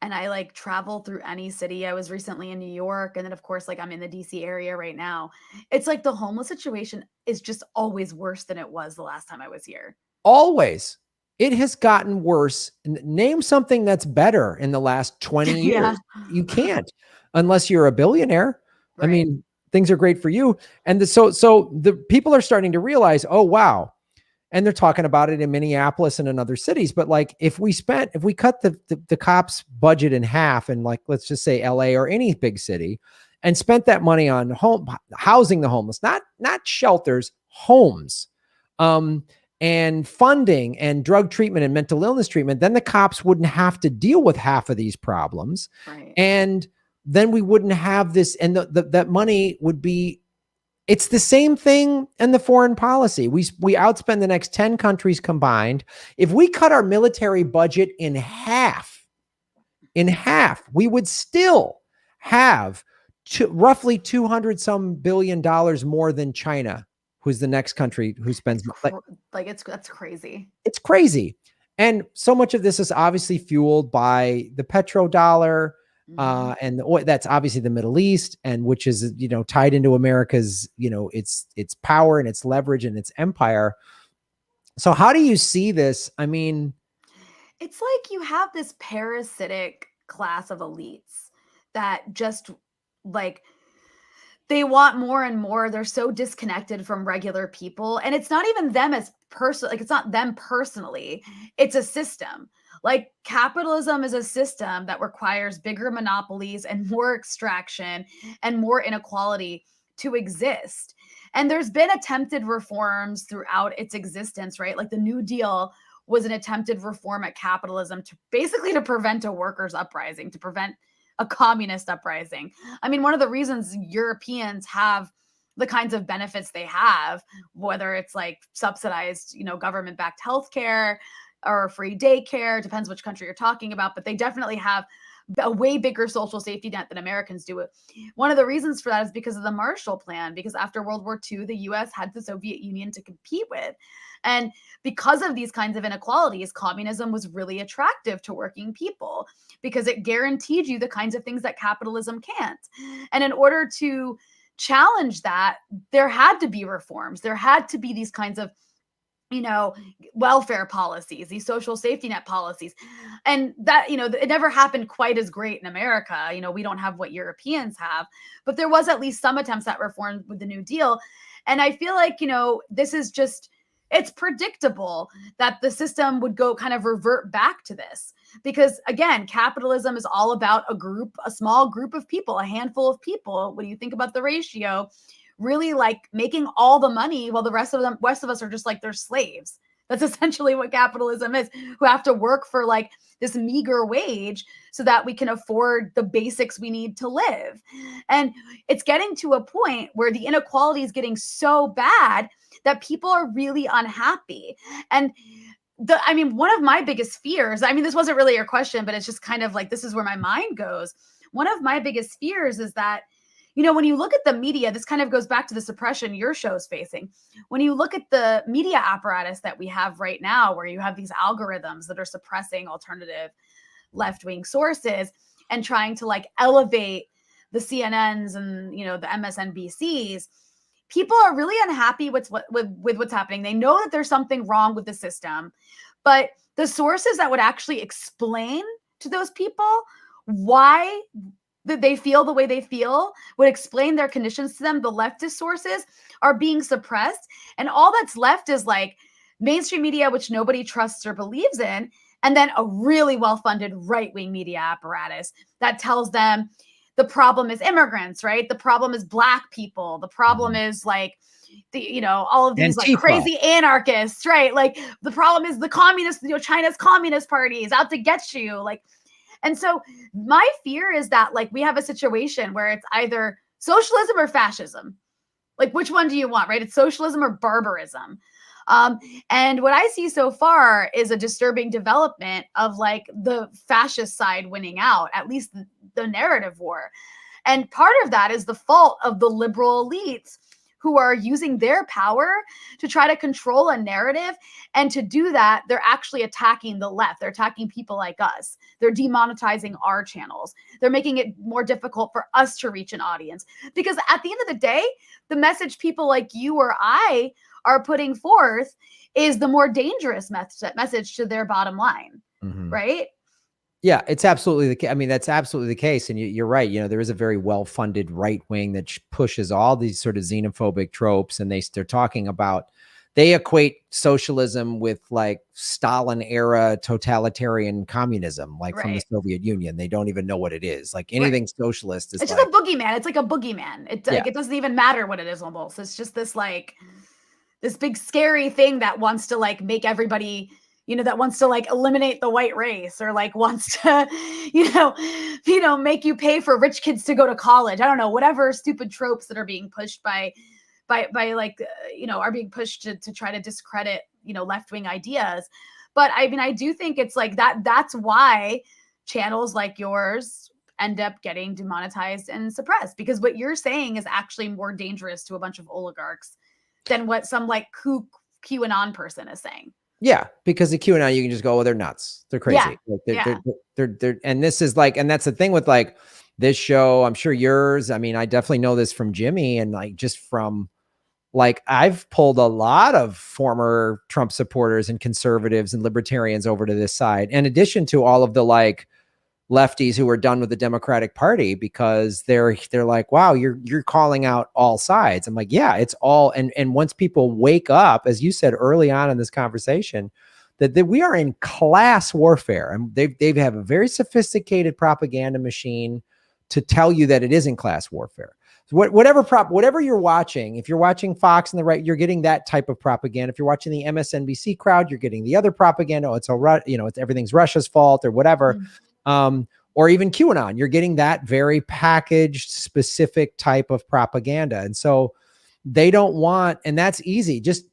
and I like travel through any city, I was recently in New York, and then of course, like I'm in the DC area right now. It's like the homeless situation is just always worse than it was the last time I was here. Always. It has gotten worse. Name something that's better in the last 20 years. You can't, unless you're a billionaire. Right. I mean, things are great for you. And so the people are starting to realize, oh, wow. And they're talking about it in Minneapolis and in other cities. But like, if we cut the cops' budget in half, and like, let's just say LA or any big city, and spent that money on housing the homeless, not shelters, homes, and funding and drug treatment and mental illness treatment, then the cops wouldn't have to deal with half of these problems. Right. And then we wouldn't have this, and that money would be. It's the same thing in the foreign policy. We outspend the next 10 countries combined. If we cut our military budget in half, we would still have roughly 200 some billion dollars more than China, who's the next country who spends that's crazy. It's crazy. And so much of this is obviously fueled by the petrodollar, And that's obviously the Middle East, and which is, tied into America's, its power and its leverage and its empire. So how do you see this? I mean, it's like you have this parasitic class of elites that just like they want more and more. They're so disconnected from regular people. And it's not even them as person, like it's not them personally. It's a system. Like capitalism is a system that requires bigger monopolies and more extraction and more inequality to exist. And there's been attempted reforms throughout its existence, right? Like the New Deal was an attempted reform at capitalism to basically to prevent a workers' uprising, to prevent a communist uprising. I mean, one of the reasons Europeans have the kinds of benefits they have, whether it's like subsidized, government-backed healthcare or free daycare, depends which country you're talking about, but they definitely have a way bigger social safety net than Americans do. One of the reasons for that is because of the Marshall Plan, because after World War II, the US had the Soviet Union to compete with. And because of these kinds of inequalities, communism was really attractive to working people because it guaranteed you the kinds of things that capitalism can't. And in order to challenge that, there had to be reforms. There had to be these kinds of welfare policies, these social safety net policies. And that, it never happened quite as great in America. We don't have what Europeans have, but there was at least some attempts at reform with the New Deal. And I feel like, this is just, it's predictable that the system would go kind of revert back to this because again, capitalism is all about a small group of people, a handful of people. When you think about the ratio, really like making all the money while the rest of us are just like they're slaves. That's essentially what capitalism is, who have to work for like this meager wage so that we can afford the basics we need to live. And it's getting to a point where the inequality is getting so bad that people are really unhappy. And one of my biggest fears, this wasn't really your question, but it's just kind of like, this is where my mind goes. One of my biggest fears is that, when you look at the media, this kind of goes back to the suppression your show's facing. When you look at the media apparatus that we have right now, where you have these algorithms that are suppressing alternative left-wing sources and trying to like elevate the CNNs and, the MSNBCs, people are really unhappy with what's happening. They know that there's something wrong with the system, but the sources that would actually explain to those people why that they feel the way they feel, would explain their conditions to them, the leftist sources are being suppressed. And all that's left is like mainstream media, which nobody trusts or believes in, and then a really well-funded right-wing media apparatus that tells them the problem is immigrants, right? The problem is Black people. The problem is like all of these like crazy anarchists, right? Like the problem is the communist, China's Communist Party is out to get you. And so my fear is that like we have a situation where it's either socialism or fascism. Like which one do you want, right? It's socialism or barbarism. And what I see so far is a disturbing development of like the fascist side winning out, at least the narrative war. And part of that is the fault of the liberal elites who are using their power to try to control a narrative. And to do that, they're actually attacking the left. They're attacking people like us. They're demonetizing our channels. They're making it more difficult for us to reach an audience. Because at the end of the day, the message people like you or I are putting forth is the more dangerous message to their bottom line, right? Yeah, it's absolutely the case. That's absolutely the case. And you're right. There is a very well-funded right wing that pushes all these sort of xenophobic tropes. And they're talking about, they equate socialism with like Stalin era totalitarian communism, like from the Soviet Union. They don't even know what it is. Like anything socialist is, it's just a boogeyman. It's like a boogeyman. It doesn't even matter what it is almost. It's just this like this big scary thing that wants to like make everybody, that wants to like eliminate the white race or like wants to, make you pay for rich kids to go to college. I don't know, whatever stupid tropes that are being pushed by like, are being pushed to try to discredit, left-wing ideas. But I do think it's like that's why channels like yours end up getting demonetized and suppressed, because what you're saying is actually more dangerous to a bunch of oligarchs than what some like QAnon person is saying. Yeah, because the QAnon, you can just go, oh, they're nuts. They're crazy. Yeah. They're, and this is like, and that's the thing with like this show, I'm sure yours, I mean, I definitely know this from Jimmy and like, just from like, I've pulled a lot of former Trump supporters and conservatives and libertarians over to this side, in addition to all of the like lefties who are done with the Democratic Party, because they're like, wow, you're calling out all sides. I'm like, yeah, it's all. And once people wake up, as you said early on in this conversation, that we are in class warfare, and they have a very sophisticated propaganda machine to tell you that it isn't class warfare. So whatever you're watching, if you're watching Fox and the right, you're getting that type of propaganda. If you're watching the MSNBC crowd, you're getting the other propaganda. Oh, it's all right, it's everything's Russia's fault or whatever. Or even QAnon, you're getting that very packaged, specific type of propaganda. And so they don't want, and that's easy, just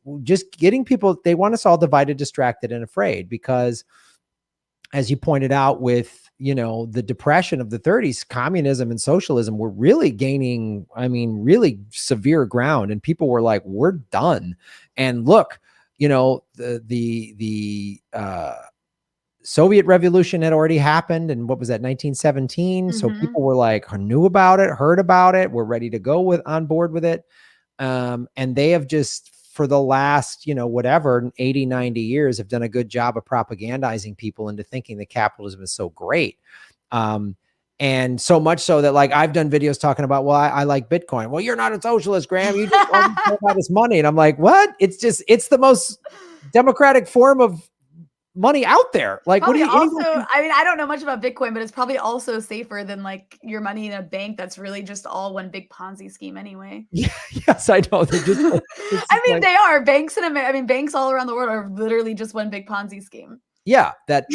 getting people, they want us all divided, distracted, and afraid, because as you pointed out with, the depression of the 30s, communism and socialism were really gaining, really severe ground. And people were like, we're done. And look, the Soviet Revolution had already happened. And what was that, 1917? So people were like, knew about it, heard about it, were ready to go on board with it. And they have just, for the last, 80, 90 years, have done a good job of propagandizing people into thinking that capitalism is so great. And so much so that like, I've done videos talking about, well, I like Bitcoin. Well, you're not a socialist, Graham. You just care about his money. And I'm like, what? It's the most democratic form of money out there. Like, probably what do you also, I don't know much about Bitcoin, but it's probably also safer than like your money in a bank that's really just all one big Ponzi scheme anyway. Yeah, yes, I know. They're just they are banks in America. Banks all around the world are literally just one big Ponzi scheme. Yeah, that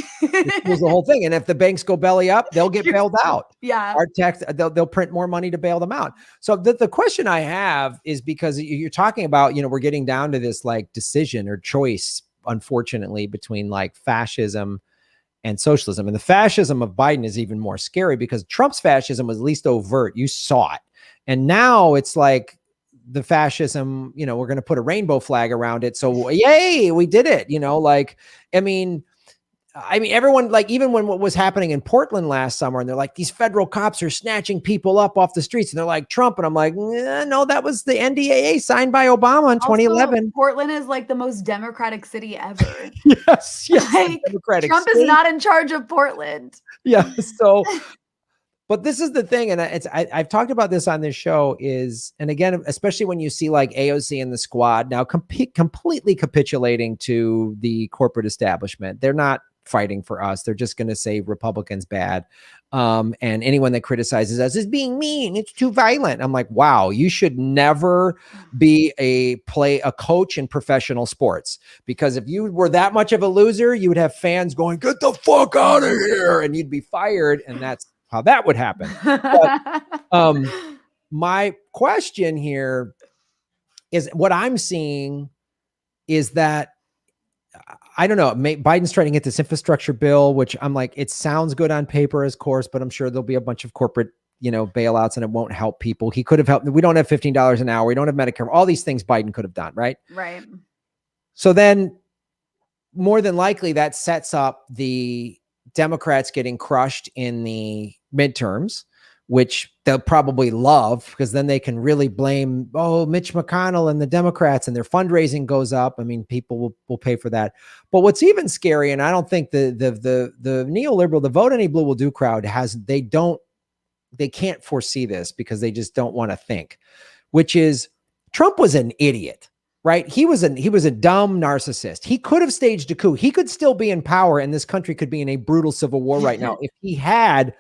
was the whole thing. And if the banks go belly up, they'll get bailed out. Yeah. Our tax, they'll print more money to bail them out. So the question I have is, because you're talking about, we're getting down to this like decision or choice, unfortunately, between like fascism and socialism. And the fascism of Biden is even more scary, because Trump's fascism was at least overt. You saw it. And now it's like the fascism, we're going to put a rainbow flag around it. So yay, we did it. Everyone, like, even when what was happening in Portland last summer, and they're like, these federal cops are snatching people up off the streets, and they're like, Trump. And I'm like, no, that was the NDAA signed by Obama in 2011. Portland is like the most democratic city ever. Yes. Like, democratic Trump state. is not in charge of Portland. Yeah. So, but this is the thing. And I've talked about this on this show and again, especially when you see like AOC and the squad now completely capitulating to the corporate establishment. They're not fighting for us. They're just going to say Republicans bad. And anyone that criticizes us is being mean. It's too violent. I'm like, wow, you should never be a coach in professional sports, because if you were that much of a loser, you would have fans going, get the fuck out of here. And you'd be fired. And that's how that would happen. But, my question here is, what I'm seeing is that, I don't know, Biden's trying to get this infrastructure bill, which I'm like, it sounds good on paper, of course, but I'm sure there'll be a bunch of corporate, bailouts, and it won't help people. He could have helped. We don't have $15 an hour. We don't have Medicare. All these things Biden could have done, right? Right. So then, more than likely, that sets up the Democrats getting crushed in the midterms, which they'll probably love, because then they can really blame, Mitch McConnell and the Democrats, and their fundraising goes up. People will pay for that. But what's even scary, and I don't think the neoliberal, the Vote Any Blue Will Do crowd they can't foresee this, because they just don't want to think, which is, Trump was an idiot, right? He was a dumb narcissist. He could have staged a coup. He could still be in power, and this country could be in a brutal civil war right now if he had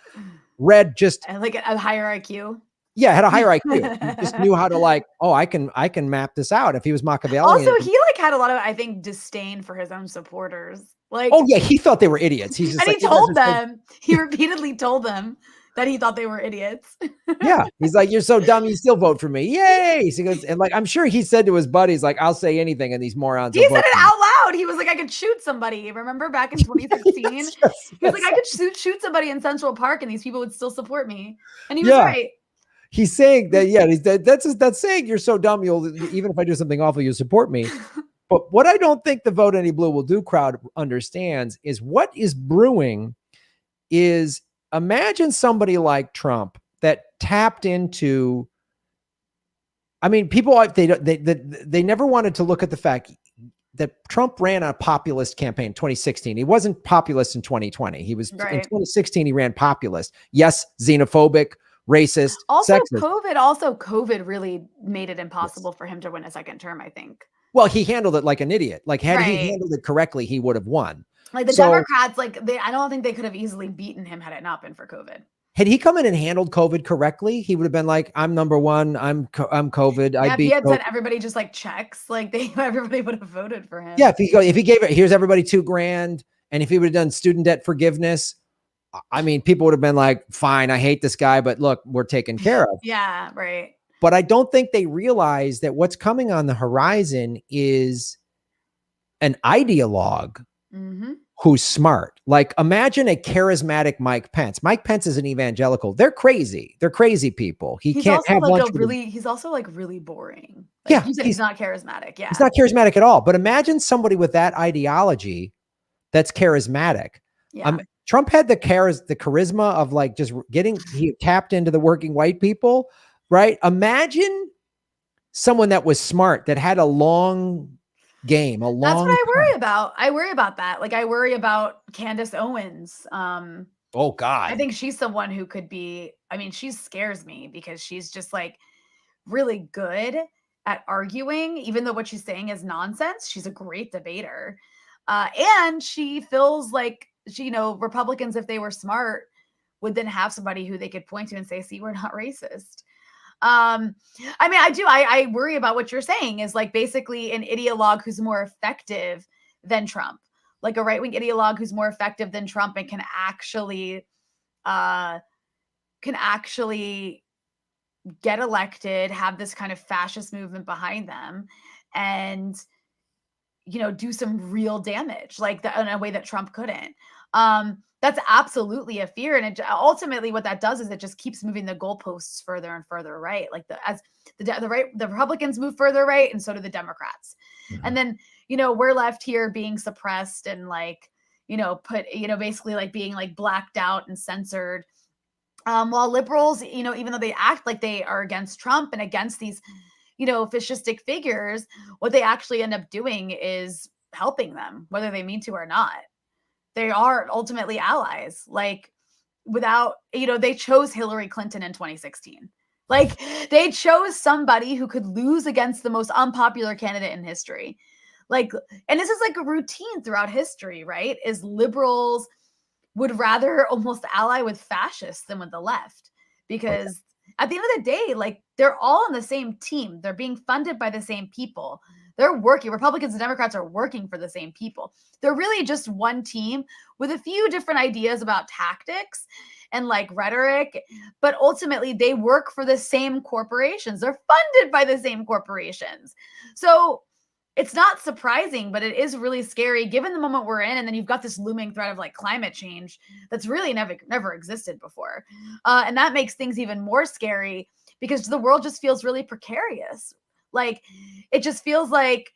read just like a higher IQ. Yeah, had a higher IQ. He just knew how to I can map this out. If he was Machiavellian. Also, he had a lot of, I think, disdain for his own supporters. Like, oh yeah, he thought they were idiots. He's just, and he told them. He repeatedly told them that he thought they were idiots. Yeah, he's like, you're so dumb, you still vote for me. Yay! So he goes, and I'm sure he said to his buddies, I'll say anything, and these morons. He said it out loud. He was like, I could shoot somebody. Remember back in 2016? Yes, he was like, I could shoot somebody in Central Park, and these people would still support me. And he was right. He's saying that. Yeah, that's saying you're so dumb. Even if I do something awful, you'll support me. But what I don't think the Vote Any Blue Will Do crowd understands is what is brewing is, imagine somebody like Trump that tapped into, I mean, people, they never wanted to look at the fact that Trump ran a populist campaign in 2016. He wasn't populist in 2020. He was in 2016. He ran populist. Yes, xenophobic, racist, sexist. COVID really made it impossible for him to win a second term, I think. Well, he handled it like an idiot. Like, had he handled it correctly, he would have won. Like the Democrats, I don't think they could have easily beaten him had it not been for COVID. Had he come in and handled COVID correctly, he would have been like, I'm number one. I'm COVID. Yeah, I beat. If he had COVID. sent everybody just like checks, like everybody would have voted for him. Yeah, if he gave it, here's everybody $2,000, and if he would have done student debt forgiveness, I mean, people would have been like, fine, I hate this guy, but look, we're taken care of. Yeah, right. But I don't think they realize that what's coming on the horizon is an ideologue who's smart. Like, imagine a charismatic Mike Pence. Mike Pence is an evangelical. They're crazy. They're crazy people. He's also like really boring. Like, yeah, you said he's not charismatic. Yeah, he's not charismatic at all. But imagine somebody with that ideology that's charismatic. Yeah. Trump had the charisma of like just he tapped into the working white people, right? Imagine someone that was smart, that had a long game, That's what I worry about. I worry about that. Like, I worry about Candace Owens. Oh God. I think she's someone who could be, she scares me because she's just like really good at arguing, even though what she's saying is nonsense. She's a great debater. And she feels like Republicans, if they were smart, would then have somebody who they could point to and say, see, we're not racist. I worry about what you're saying is like basically an ideologue who's more effective than Trump, like a right-wing ideologue who's more effective than Trump and can actually get elected, have this kind of fascist movement behind them, and do some real damage like that in a way that Trump couldn't. That's absolutely a fear. And ultimately what that does is it just keeps moving the goalposts further and further right. Like the Republicans move further right, and so do the Democrats. Mm-hmm. And then, we're left here being suppressed and basically like being like blacked out and censored. While liberals, even though they act like they are against Trump and against these, fascistic figures, what they actually end up doing is helping them, whether they mean to or not. They are ultimately allies. Like, without, they chose Hillary Clinton in 2016. Like, they chose somebody who could lose against the most unpopular candidate in history. Like, and this is like a routine throughout history, right? Is liberals would rather almost ally with fascists than with the left, because at the end of the day, like, they're all on the same team. They're being funded by the same people. They're working. Republicans and Democrats are working for the same people. They're really just one team with a few different ideas about tactics and like rhetoric, but ultimately they work for the same corporations. They're funded by the same corporations. So it's not surprising, but it is really scary given the moment we're in. And then you've got this looming threat of like climate change that's really never existed before. And that makes things even more scary because the world just feels really precarious. Like, it just feels like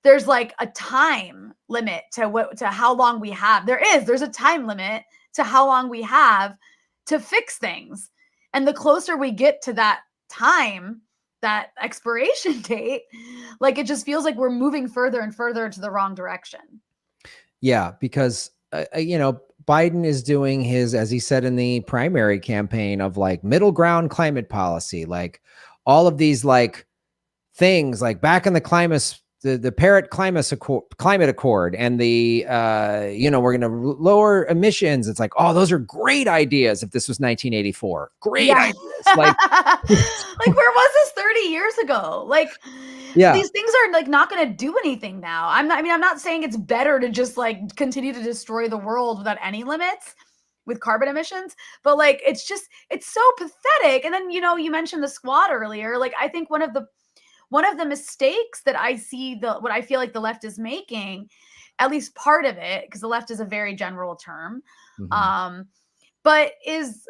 there's like a time limit to how long we have. There's a time limit to how long we have to fix things. And the closer we get to that time, that expiration date, like, it just feels like we're moving further and further into the wrong direction. Yeah, because, Biden is doing his, as he said in the primary campaign, of like middle ground climate policy, like all of these like things like back in the Paris climate accord and the, we're going to lower emissions. It's like, oh, those are great ideas. If this was 1984, great ideas. Like, like, where was this 30 years ago? Like, these things are like not going to do anything now. I'm not saying it's better to just like continue to destroy the world without any limits with carbon emissions, but like, it's so pathetic. And then, you mentioned the squad earlier. Like, I think one of the mistakes that I see, what I feel like the left is making, at least part of it, because the left is a very general term, but is,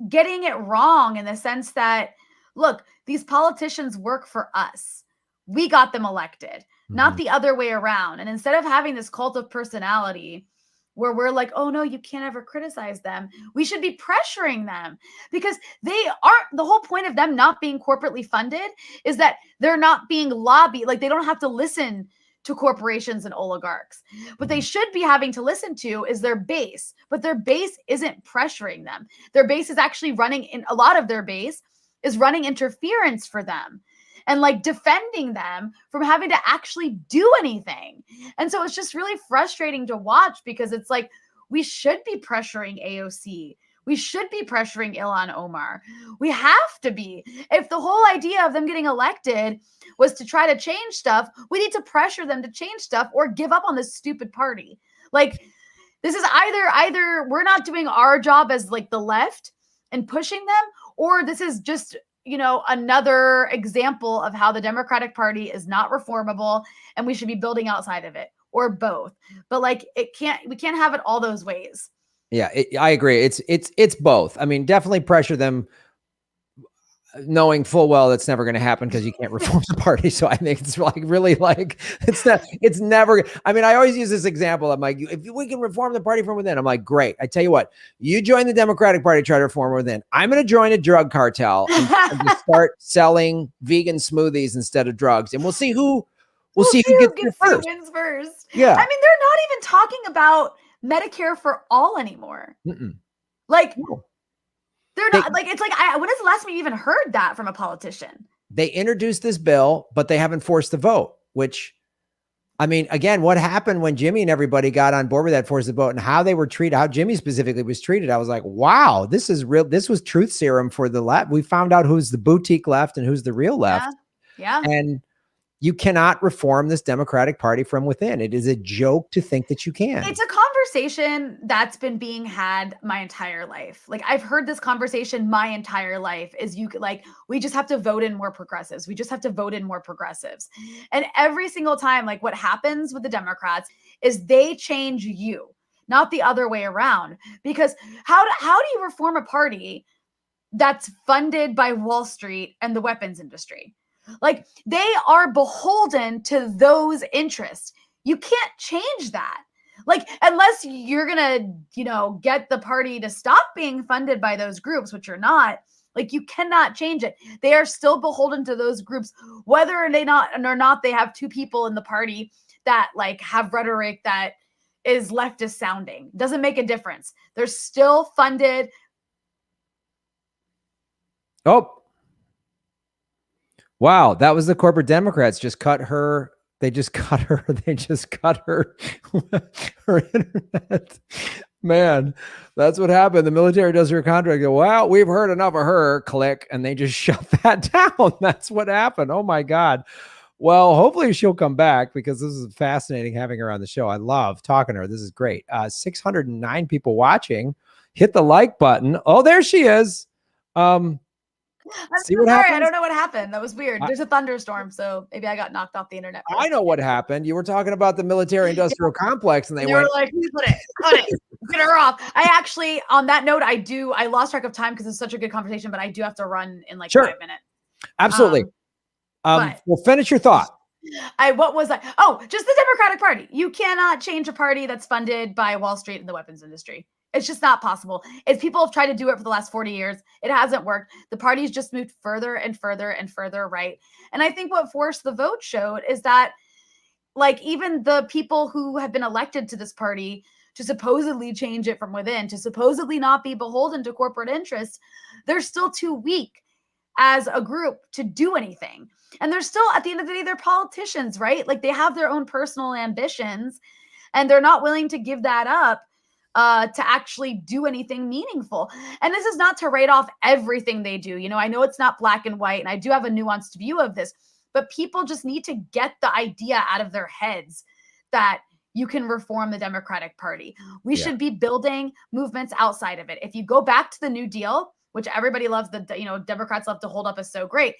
getting it wrong in the sense that, look, these politicians work for us. We got them elected. not the other way around. And instead of having this cult of personality where we're like, oh no, you can't ever criticize them, we should be pressuring them, because they aren't, the whole point of them not being corporately funded is that they're not being lobbied. Like, they don't have to listen to corporations and oligarchs. What they should be having to listen to is their base, but their base isn't pressuring them. Their base is actually running in, a lot of their base is running interference for them and like defending them from having to actually do anything. And so it's just really frustrating to watch, because it's like, we should be pressuring AOC. We should be pressuring Ilhan Omar. We have to be. If the whole idea of them getting elected was to try to change stuff, we need to pressure them to change stuff or give up on this stupid party. Like, this is either we're not doing our job as like the left and pushing them, or this is just, you know, another example of how the Democratic Party is not reformable and we should be building outside of it, or both. But like, we can't have it all those ways. Yeah, I agree. It's both. I mean, definitely pressure them, knowing full well that's never going to happen because you can't reform the party. So I think it's like really like it's never. I mean, I always use this example. I'm like, if we can reform the party from within, I'm like, great. I tell you what, you join the Democratic Party, try to reform within. I'm going to join a drug cartel and just start selling vegan smoothies instead of drugs, and we'll see who gets there first. Wins first. Yeah, I mean, they're not even talking about Medicare for all anymore. Like, they're not like, it's like, when is the last time you even heard that from a politician? They introduced this bill, but they haven't forced the vote, which, I mean, again, what happened when Jimmy and everybody got on board with that forced the vote and how they were treated, how Jimmy specifically was treated. I was like, wow, this is real. This was truth serum for the left. We found out who's the boutique left and who's the real left. Yeah. And you cannot reform this Democratic Party from within. It is a joke to think that you can. It's a conversation that's been being had my entire life. Like, I've heard this conversation my entire life is we just have to vote in more progressives. We just have to vote in more progressives. And every single time, like, what happens with the Democrats is they change you, not the other way around. Because how do you reform a party that's funded by Wall Street and the weapons industry? Like, they are beholden to those interests. You can't change that. Like, unless you're going to, you know, get the party to stop being funded by those groups, which you're not, like, you cannot change it. They are still beholden to those groups, whether or not they have two people in the party that like have rhetoric that is leftist sounding. Doesn't make a difference. They're still funded. Oh, wow. That was the corporate Democrats just cut her. They just cut her. They just cut her internet. Man, that's what happened. The military does her contract. Go, well, we've heard enough of her. Click. And they just shut that down. That's what happened. Oh my God. Well, hopefully she'll come back, because this is fascinating having her on the show. I love talking to her. This is great. 609 people watching. Hit the like button. Oh, there she is. I'm See so what sorry. happens? I don't know what happened. That was weird. There's a thunderstorm, so maybe I got knocked off the internet. I know what happened. You were talking about the military industrial complex, and they were like, cut it, get her off. I actually, on that note, I lost track of time because it's such a good conversation, but I do have to run in like 5 minutes. Absolutely. Well, finish your thought. What was that? Oh, just the Democratic Party. You cannot change a party that's funded by Wall Street and the weapons industry. It's just not possible. If people have tried to do it for the last 40 years, it hasn't worked. The party's just moved further and further and further right. And I think what Force the Vote showed is that, like, even the people who have been elected to this party to supposedly change it from within, to supposedly not be beholden to corporate interests, they're still too weak as a group to do anything. And they're still, at the end of the day, they're politicians, right? Like, they have their own personal ambitions, and they're not willing to give that up to actually do anything meaningful. And this is not to write off everything they do. You know, I know it's not black and white, and I do have a nuanced view of this, but people just need to get the idea out of their heads that you can reform the Democratic Party. We should be building movements outside of it. If you go back to the New Deal, which everybody loves, Democrats love to hold up as so great.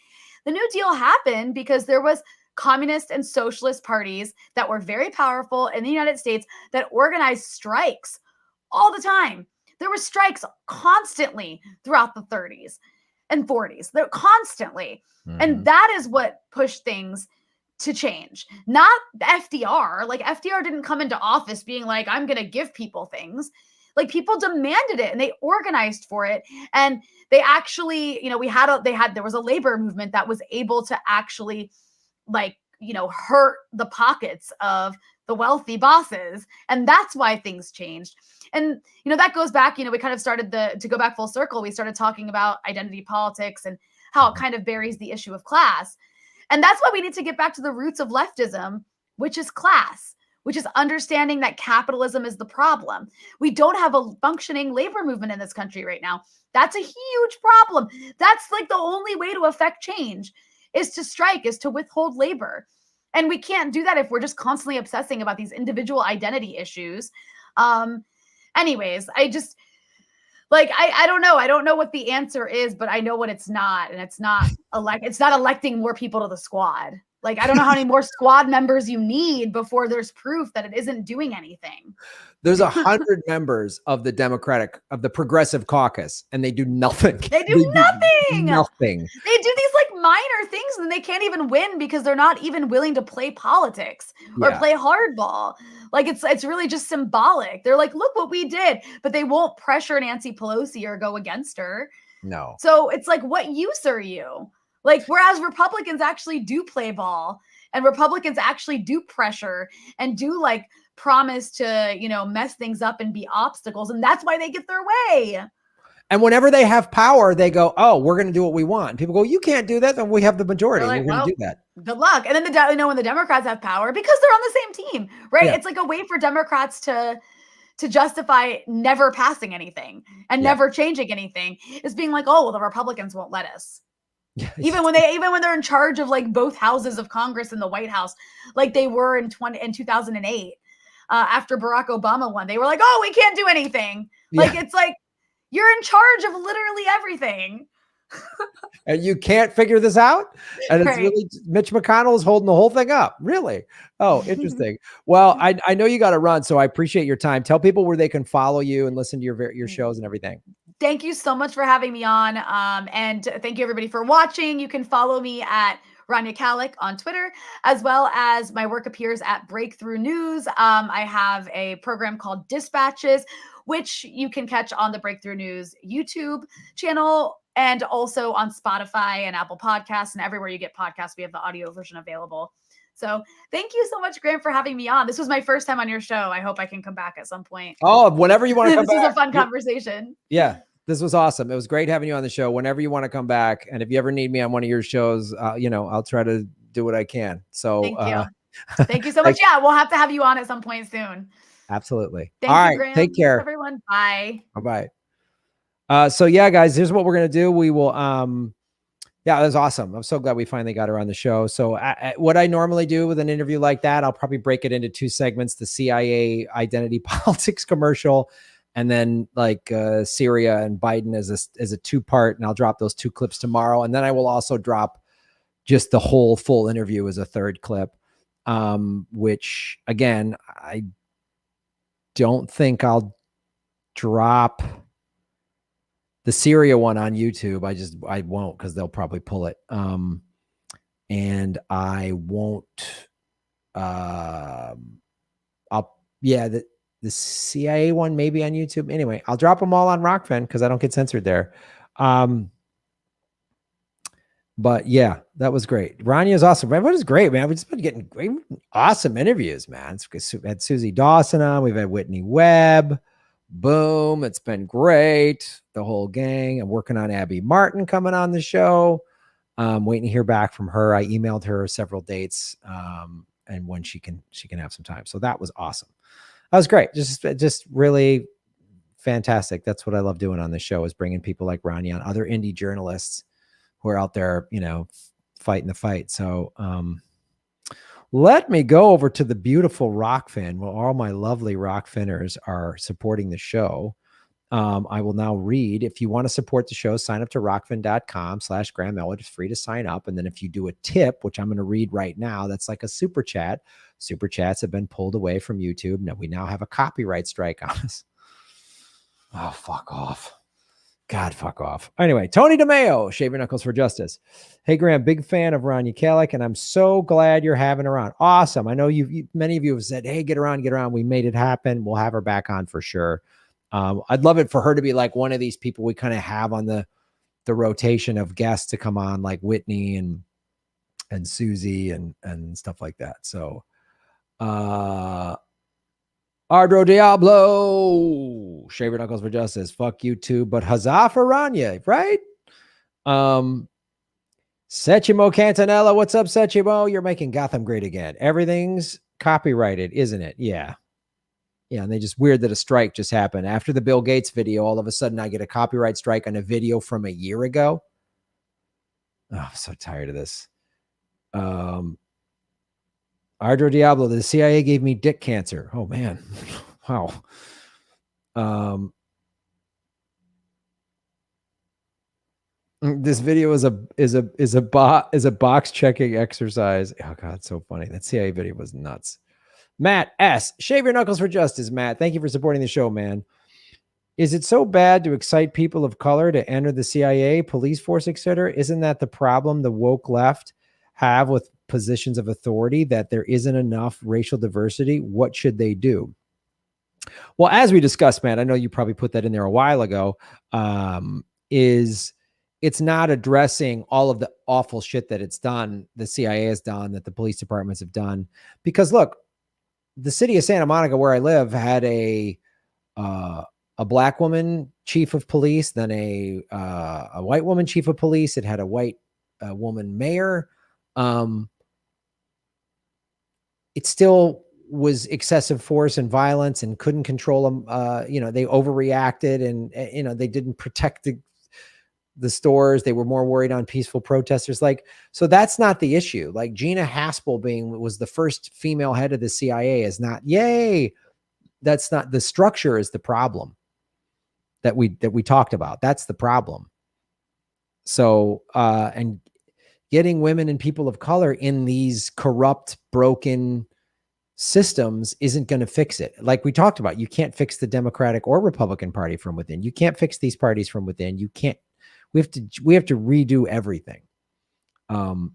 The New Deal happened because there was communist and socialist parties that were very powerful in the United States that organized strikes all the time. There were strikes constantly throughout the 30s and 40s. They're constantly. And that is what pushed things to change, not FDR. Like FDR didn't come into office being like, I'm going to give people things. Like people demanded it and they organized for it. And they actually, you know, there was a labor movement that was able to actually like, you know, hurt the pockets of the wealthy bosses. And that's why things changed. And, you know, that goes back, you know, we kind of started to go back full circle. We started talking about identity politics and how it kind of buries the issue of class. And that's why we need to get back to the roots of leftism, which is class, which is understanding that capitalism is the problem. We don't have a functioning labor movement in this country right now. That's a huge problem. That's like the only way to affect change is to strike, is to withhold labor. And we can't do that if we're just constantly obsessing about these individual identity issues. Anyways, I just like, I don't know. I don't know what the answer is, but I know what it's not. And it's not electing more people to the squad. Like, I don't know how many more squad members you need before there's proof that it isn't doing anything. There's 100 members of the Progressive Caucus, and they do nothing. They do nothing. Nothing. They do these like minor things, and they can't even win because they're not even willing to play politics or play hardball. Like it's really just symbolic. They're like, look what we did, but they won't pressure Nancy Pelosi or go against her. No. So it's like, what use are you? Like, whereas Republicans actually do play ball and Republicans actually do pressure and do like promise to, you know, mess things up and be obstacles. And that's why they get their way. And whenever they have power, they go, oh, we're going to do what we want. And people go, you can't do that. Then we have the majority. Like, we're going to do that. Good luck. And then, you know, when the Democrats have power, because they're on the same team, right? Yeah. It's like a way for Democrats to justify never passing anything and never changing anything, is being like, oh, well, the Republicans won't let us. Even when they're in charge of like both houses of Congress and the White House, like they were in 2008, after Barack Obama won, they were like, oh, we can't do anything. Like, it's like, you're in charge of literally everything. And you can't figure this out. And it's really, Mitch McConnell is holding the whole thing up. Really? Oh, interesting. Well, I know you got to run, so I appreciate your time. Tell people where they can follow you and listen to your shows and everything. Thank you so much for having me on. And thank you everybody for watching. You can follow me at Rania Khalek on Twitter, as well as my work appears at Breakthrough News. I have a program called Dispatches, which you can catch on the Breakthrough News YouTube channel and also on Spotify and Apple Podcasts and everywhere you get podcasts. We have the audio version available. So thank you so much, Graham, for having me on. This was my first time on your show. I hope I can come back at some point. Oh, whenever you want to come back. This was a fun conversation. Yeah, this was awesome. It was great having you on the show. Whenever you want to come back. And if you ever need me on one of your shows, you know, I'll try to do what I can. So thank you. Thank you so much. Yeah, we'll have to have you on at some point soon. Absolutely. Thank All you, right. Graham. Take care. Thanks, everyone. Bye. Bye-bye. So yeah, guys, here's what we're going to do. We will, yeah, that was awesome. I'm so glad we finally got her on the show. So what I normally do with an interview like that, I'll probably break it into 2 segments, the CIA identity politics commercial, and then like Syria and Biden as a 2-part. And I'll drop those 2 clips tomorrow. And then I will also drop just the whole full interview as a 3rd clip, which again, I don't think I'll drop the Syria one on YouTube. I won't, because they'll probably pull it. And I won't, the CIA one maybe on YouTube. Anyway, I'll drop them all on Rockfin because I don't get censored there. But yeah, that was great. Rania is awesome. Everyone is great, man. We've just been getting great, awesome interviews, man. We've had Susie Dawson on. We've had Whitney Webb. Boom. It's been great. The whole gang. I'm working on Abby Martin coming on the show. Waiting to hear back from her. I emailed her several dates and when she can have some time. So that was awesome. That was great. Just really fantastic. That's what I love doing on this show, is bringing people like Rania on, other indie journalists who are out there, you know, fighting the fight. So let me go over to the beautiful Rockfin. Well, all my lovely Rockfinners are supporting the show. I will now read. If you want to support the show, sign up to rockfin.com/Graham Elwood. It's free to sign up. And then if you do a tip, which I'm going to read right now, that's like a super chat. Super chats have been pulled away from YouTube. Now we now have a copyright strike on us. Oh, fuck off. God, fuck off. Anyway, Tony DeMeo, Shave Your Knuckles for Justice. Hey, Graham, big fan of Rania Khalek, and I'm so glad you're having her on. Awesome. I know many of you have said, hey, get her on. We made it happen. We'll have her back on for sure. I'd love it for her to be like one of these people we kind of have on the rotation of guests to come on, like Whitney and Susie and stuff like that. So, Ardro Diablo, Shave Your Knuckles for Justice. Fuck you too, but huzzah for Rania, right? Sechimo Cantanella, what's up, Sechimo? You're making Gotham great again. Everything's copyrighted, isn't it? Yeah. Yeah, and they just weird that a strike just happened. After the Bill Gates video, all of a sudden I get a copyright strike on a video from a year ago. Oh, I'm so tired of this. Ardro Diablo, the CIA gave me dick cancer. Oh man. Wow. This video is a box checking exercise. Oh god, it's so funny. That CIA video was nuts. Matt S. Shave Your Knuckles for Justice, Matt. Thank you for supporting the show, man. Is it so bad to excite people of color to enter the CIA, police force, etc.? Isn't that the problem the woke left have with positions of authority, that there isn't enough racial diversity? What should they do? Well, as we discussed, Matt, I know you probably put that in there a while ago, it's not addressing all of the awful shit that it's done, the CIA has done, that the police departments have done. Because look, the city of Santa Monica, where I live, had a black woman chief of police, then a white woman chief of police. It had a white woman mayor. It still was excessive force and violence and couldn't control them. They overreacted and, they didn't protect the stores. They were more worried on peaceful protesters. So that's not the issue. Like Gina Haspel was the first female head of the CIA is not, yay. That's not, the structure is the problem that we talked about. That's the problem. So, and getting women and people of color in these corrupt, broken systems isn't going to fix it. Like we talked about, you can't fix the Democratic or Republican Party from within. You can't fix these parties from within. You can't, we have to redo everything. And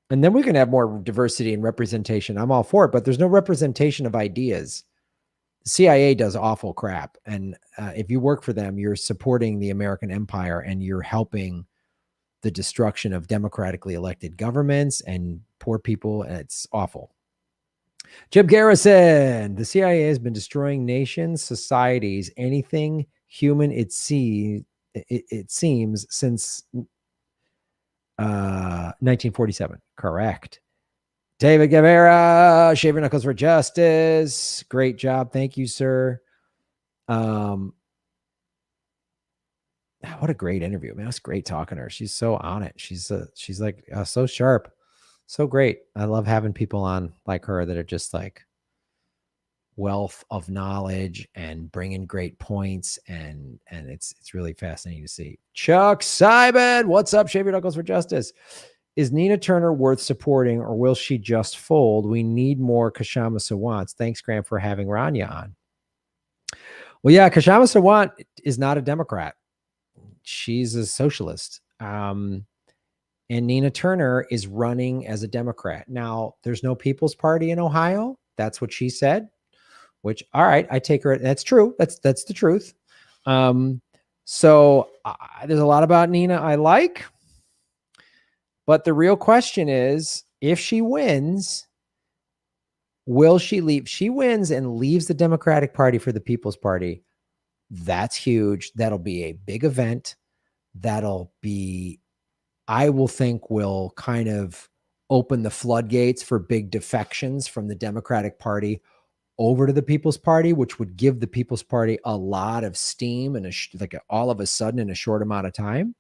then we can have more diversity and representation. I'm all for it, but there's no representation of ideas. The CIA does awful crap. And if you work for them, you're supporting the American empire and you're helping the destruction of democratically elected governments and poor people. And it's awful. Jim Garrison, the CIA has been destroying nations, societies, anything human it seems since 1947. Correct. David Guevara, Shave Your Knuckles for Justice. Great job. Thank you, sir. What a great interview, man. It was great talking to her. She's so on it. She's like so sharp, so great. I love having people on like her that are just like wealth of knowledge and bringing great points, and it's really fascinating to see. Chuck Simon, what's up? Shave Your Knuckles for Justice. Is Nina Turner worth supporting, or will she just fold? We need more Kashama Sawants. Thanks, Graham, for having Rania on. Well, yeah, Kashama Sawant is not a Democrat. She's a socialist. And Nina Turner is running as a Democrat. Now, there's no People's Party in Ohio. That's what she said. Which, all right, I take her. That's true. That's the truth. So there's a lot about Nina I like. But the real question is, if she wins, will she leave? She wins and leaves the Democratic Party for the People's Party. That's huge. That'll be a big event. That'll be, I will think, will kind of open the floodgates for big defections from the Democratic Party over to the People's Party, which would give the People's Party a lot of steam and all of a sudden in a short amount of time.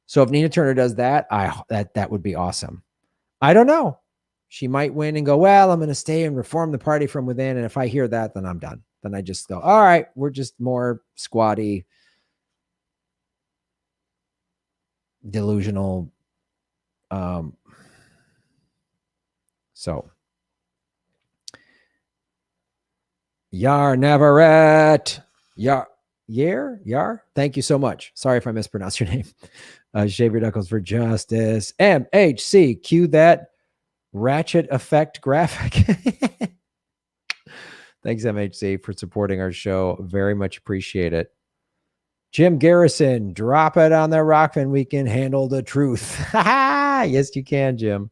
So if Nina Turner does that, that would be awesome. I don't know. She might win and go, well, I'm going to stay and reform the party from within. And if I hear that, then I'm done. Then I just go, all right, we're just more squatty, delusional. So Yar Navarrete. Yar Yar. Thank you so much. Sorry if I mispronounced your name. Shave your knuckles for justice. MHC, cue that ratchet effect graphic. Thanks, MHC, for supporting our show. Very much appreciate it. Jim Garrison, drop it on the Rockfin. We can handle the truth. Yes, you can, Jim.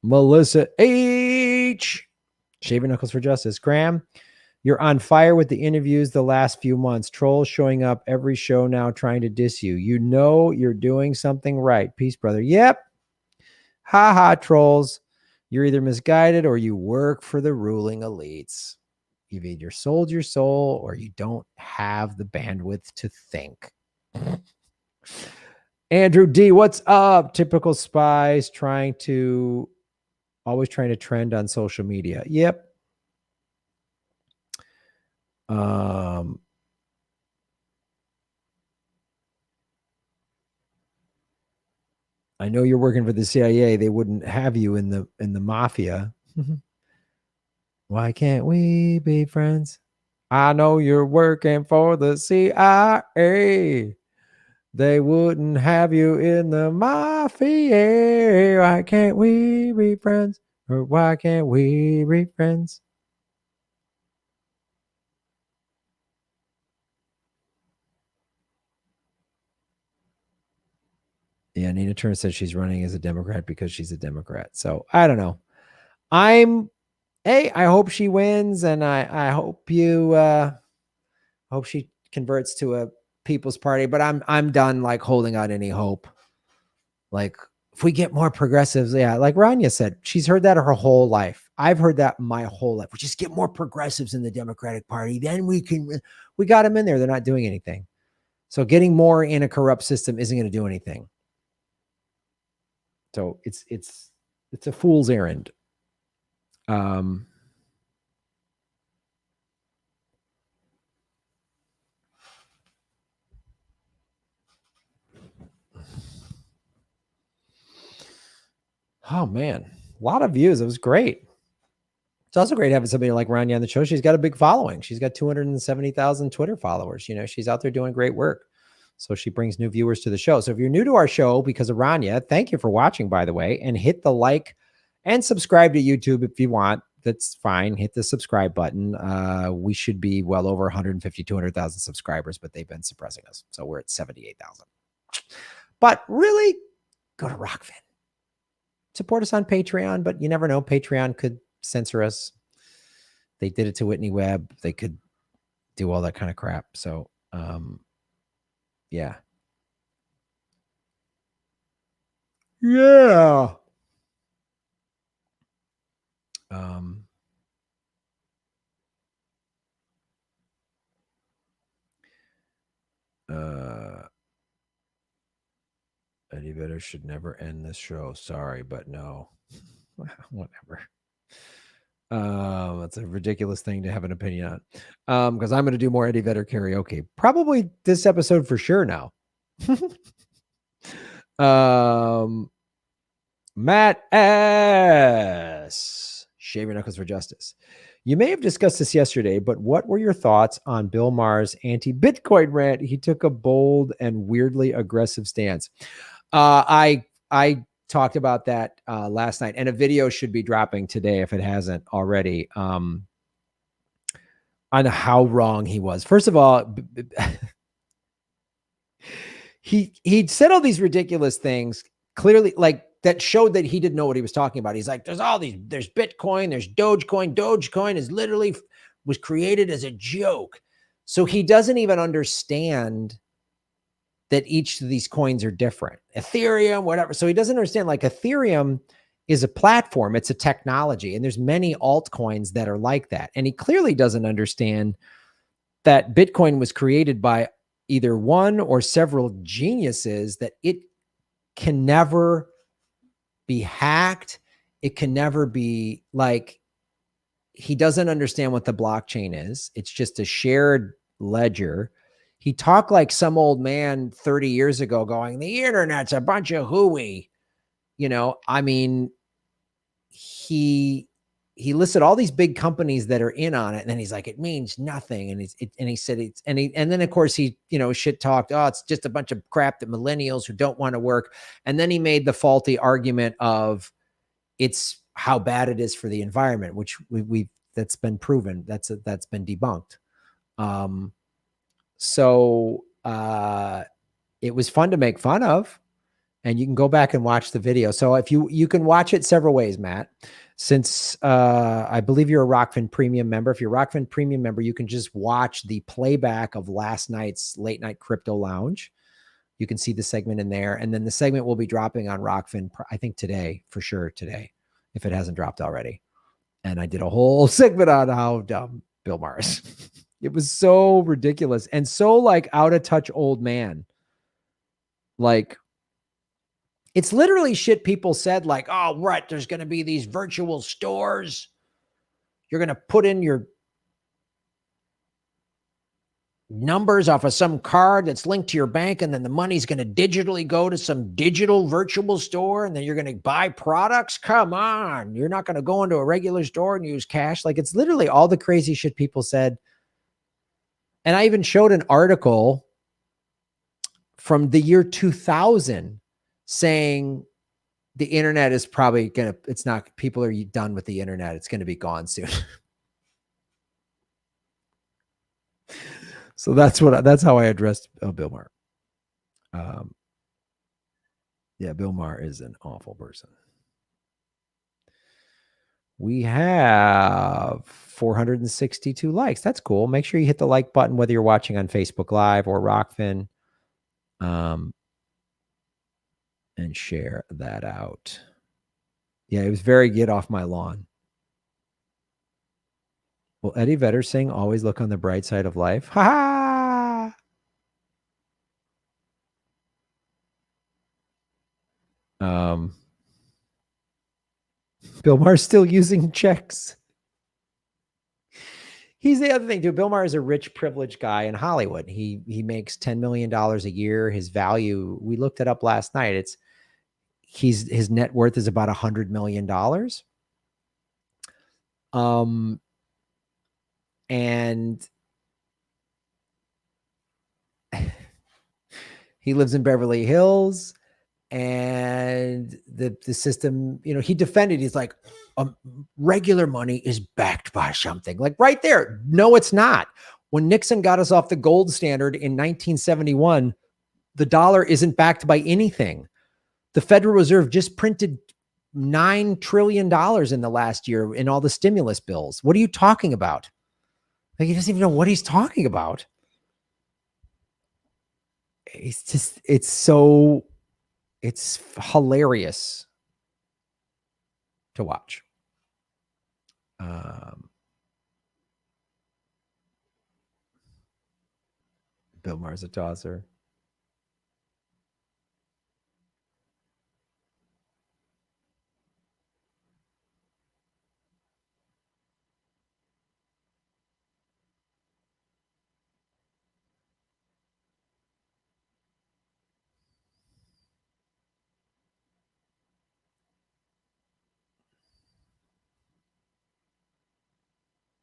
Melissa H. Shaving Knuckles for Justice. Graham, you're on fire with the interviews the last few months. Trolls showing up every show now trying to diss you. You know you're doing something right. Peace, brother. Yep. Ha, trolls. You're either misguided or you work for the ruling elites. You've either sold your soul or you don't have the bandwidth to think. Andrew D, what's up? Typical spies always trying to trend on social media. Yep. I know you're working for the CIA. They wouldn't have you in the mafia. Why can't we be friends? I know you're working for the CIA. They wouldn't have you in the mafia. Why can't we be friends? Or why can't we be friends? Yeah, Nina Turner says she's running as a Democrat because she's a Democrat. So I don't know. I hope she wins, and I hope hope she converts to a People's Party. But I'm done like holding out any hope. Like if we get more progressives, yeah, like Rania said, she's heard that her whole life. I've heard that my whole life. We just get more progressives in the Democratic Party, then we got them in there. They're not doing anything. So getting more in a corrupt system isn't going to do anything. So it's a fool's errand. Oh man, a lot of views. It was great. It's also great having somebody like Rania on the show. She's got a big following. She's got 270,000 Twitter followers. You know, she's out there doing great work. So she brings new viewers to the show. So if you're new to our show because of Rania, thank you for watching, by the way, and hit the like and subscribe to YouTube if you want. That's fine. Hit the subscribe button. We should be well over 150, 200,000 subscribers, but they've been suppressing us. So we're at 78,000. But really, go to Rockfin. Support us on Patreon, but you never know. Patreon could censor us. They did it to Whitney Webb. They could do all that kind of crap. So, yeah. Yeah. Eddie Vedder should never end this show. Sorry, but no. Whatever. That's a ridiculous thing to have an opinion on. Because I'm going to do more Eddie Vedder karaoke. Probably this episode for sure now. Matt S. Shave your knuckles for justice. You may have discussed this yesterday, but what were your thoughts on Bill Maher's anti-Bitcoin rant? He took a bold and weirdly aggressive stance. I talked about that last night, and a video should be dropping today if it hasn't already on how wrong he was. First of all, he said all these ridiculous things, clearly, like that showed that he didn't know what he was talking about. He's like, there's Bitcoin, there's Dogecoin. Dogecoin is literally was created as a joke. So he doesn't even understand that each of these coins are different. Ethereum, whatever. So he doesn't understand, like, Ethereum is a platform. It's a technology. And there's many altcoins that are like that. And he clearly doesn't understand that Bitcoin was created by either one or several geniuses, that it can never be hacked. It can never be, like, he doesn't understand what the blockchain is. It's just a shared ledger. He talked like some old man 30 years ago going, the internet's a bunch of hooey. You know, I mean, he he listed all these big companies that are in on it, and then he's like, it means nothing. And he said and then of course he, shit talked, oh, it's just a bunch of crap that millennials who don't want to work. And then he made the faulty argument of it's how bad it is for the environment, which that's been proven. That's been debunked. So it was fun to make fun of, and you can go back and watch the video. So if you can watch it several ways, Matt, since I believe you're a Rockfin Premium member. If you're a Rockfin Premium member, you can just watch the playback of last night's late night crypto lounge. You can see the segment in there. And then the segment will be dropping on Rockfin, I think today, for sure today, if it hasn't dropped already. And I did a whole segment on how dumb Bill Maher is. It was so ridiculous and so like out of touch old man. Like, it's literally shit people said like, oh, right, there's going to be these virtual stores. You're going to put in your numbers off of some card that's linked to your bank, and then the money's going to digitally go to some digital virtual store, and then you're going to buy products. Come on. You're not going to go into a regular store and use cash. Like, it's literally all the crazy shit people said. And I even showed an article from the year 2000 saying the internet is probably it's not, people are done with the internet. It's going to be gone soon. So that's how I addressed Bill Maher. Yeah, Bill Maher is an awful person. We have 462 likes. That's cool. Make sure you hit the like button, whether you're watching on Facebook Live or Rockfin. And share that out. Yeah, it was very get off my lawn. Will Eddie Vedder sing Always Look on the Bright Side of Life? Ha ha! Bill Maher's still using checks. He's the other thing, too. Bill Maher is a rich, privileged guy in Hollywood. He makes $10 million a year. His value, we looked it up last night. His net worth is about $100 million. And he lives in Beverly Hills, and the system, he defended, he's like, regular money is backed by something. Like right there. No, it's not. When Nixon got us off the gold standard in 1971, the dollar isn't backed by anything. The Federal Reserve just printed $9 trillion in the last year in all the stimulus bills. What are you talking about? Like, he doesn't even know what he's talking about. It's hilarious to watch. Bill Maher's a tosser.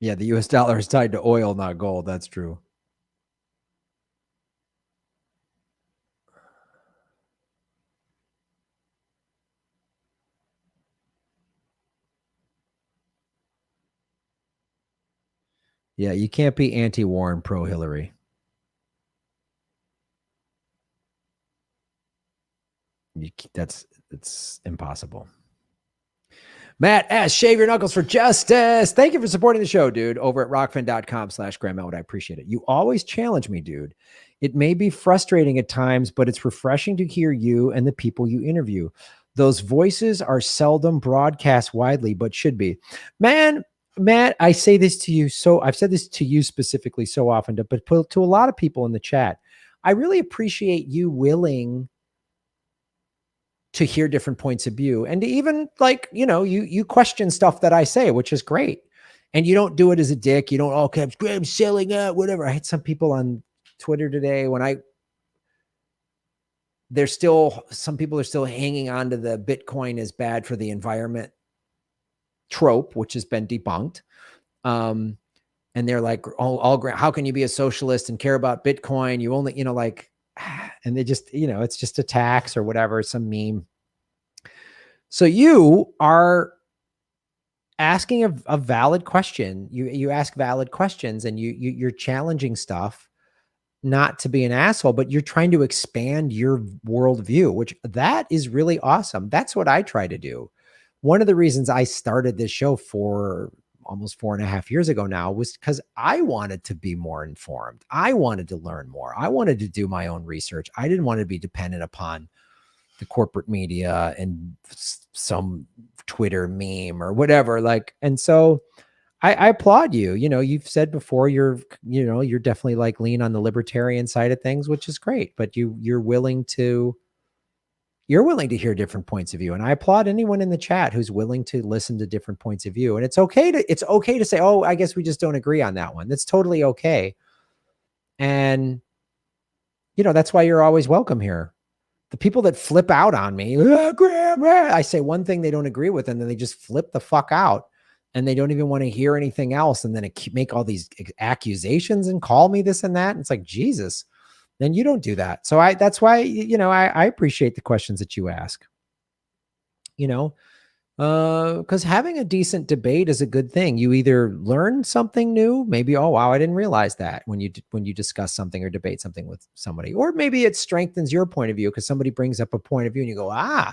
Yeah, the US dollar is tied to oil, not gold. That's true. Yeah, you can't be anti-war and pro-Hillary. It's impossible. Matt S., shave your knuckles for justice. Thank you for supporting the show, dude, over at rockfin.com/Graham Elwood. I appreciate it. You always challenge me, dude. It may be frustrating at times, but it's refreshing to hear you and the people you interview. Those voices are seldom broadcast widely, but should be. Man, Matt, I say this to you. I've said this to you specifically so often, but to a lot of people in the chat. I really appreciate you willing to hear different points of view, and to even you question stuff that I say, which is great. And you don't do it as a dick. You don't, okay, I'm selling out, whatever. I had some people on Twitter today some people are still hanging on to the Bitcoin is bad for the environment trope, which has been debunked. And they're like, how can you be a socialist and care about Bitcoin? You only, and they just, it's just a tax or whatever, some meme. So you are asking a valid question. You ask valid questions, and you're challenging stuff, not to be an asshole, but you're trying to expand your worldview, which that is really awesome. That's what I try to do. One of the reasons I started this show for almost 4.5 years ago now was because I wanted to be more informed. I wanted to learn more. I wanted to do my own research. I didn't want to be dependent upon the corporate media and some Twitter meme or whatever. And so I applaud you. You've said before you're definitely like lean on the libertarian side of things, which is great, but you're willing to hear different points of view. And I applaud anyone in the chat who's willing to listen to different points of view. And it's okay to say, oh, I guess we just don't agree on that one. That's totally okay. And that's why you're always welcome here. The people that flip out on me, Graham, I say one thing they don't agree with, and then they just flip the fuck out. And they don't even want to hear anything else. And then make all these accusations and call me this and that. And it's like, Jesus, then you don't do that. So that's why, I appreciate the questions that you ask, because having a decent debate is a good thing. You either learn something new, maybe, oh, wow, I didn't realize that when you discuss something or debate something with somebody, or maybe it strengthens your point of view because somebody brings up a point of view and you go, I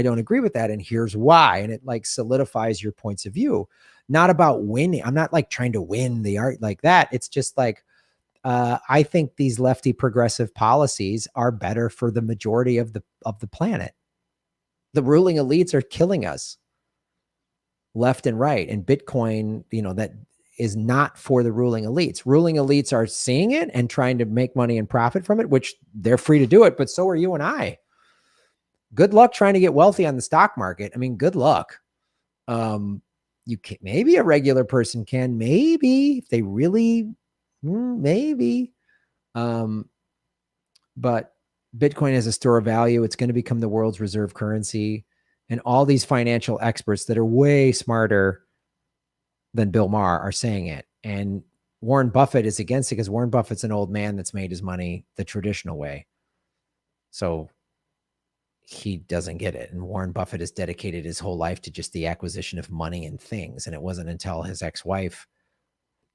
don't agree with that. And here's why. And it solidifies your points of view, not about winning. I'm not trying to win the art like that. It's just I think these lefty progressive policies are better for the majority of the planet. The ruling elites are killing us left and right. And Bitcoin, that is not for the ruling elites. Ruling elites are seeing it and trying to make money and profit from it, which they're free to do it. But so are you and I. Good luck trying to get wealthy on the stock market. I mean, good luck. You can, maybe a regular person can, maybe if they really, maybe. But Bitcoin is a store of value. It's going to become the world's reserve currency. And all these financial experts that are way smarter than Bill Maher are saying it. And Warren Buffett is against it because Warren Buffett's an old man that's made his money the traditional way. So he doesn't get it. And Warren Buffett has dedicated his whole life to just the acquisition of money and things. And it wasn't until his ex-wife,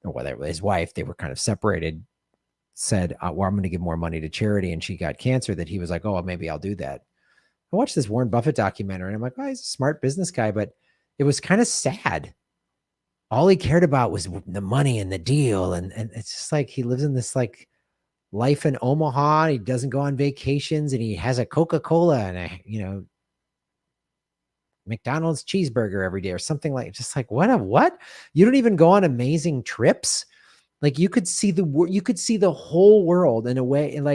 or whether his wife, they were kind of separated, said, well, I'm going to give more money to charity, and she got cancer, that he was like, oh, maybe I'll do that. I watched this Warren Buffett documentary and I'm like, oh, he's a smart business guy, but it was kind of sad. All he cared about was the money and the deal. And it's just like, he lives in this life in Omaha. He doesn't go on vacations, and he has a Coca-Cola and a, McDonald's cheeseburger every day or something what? You don't even go on amazing trips. You could see the whole world in a way. And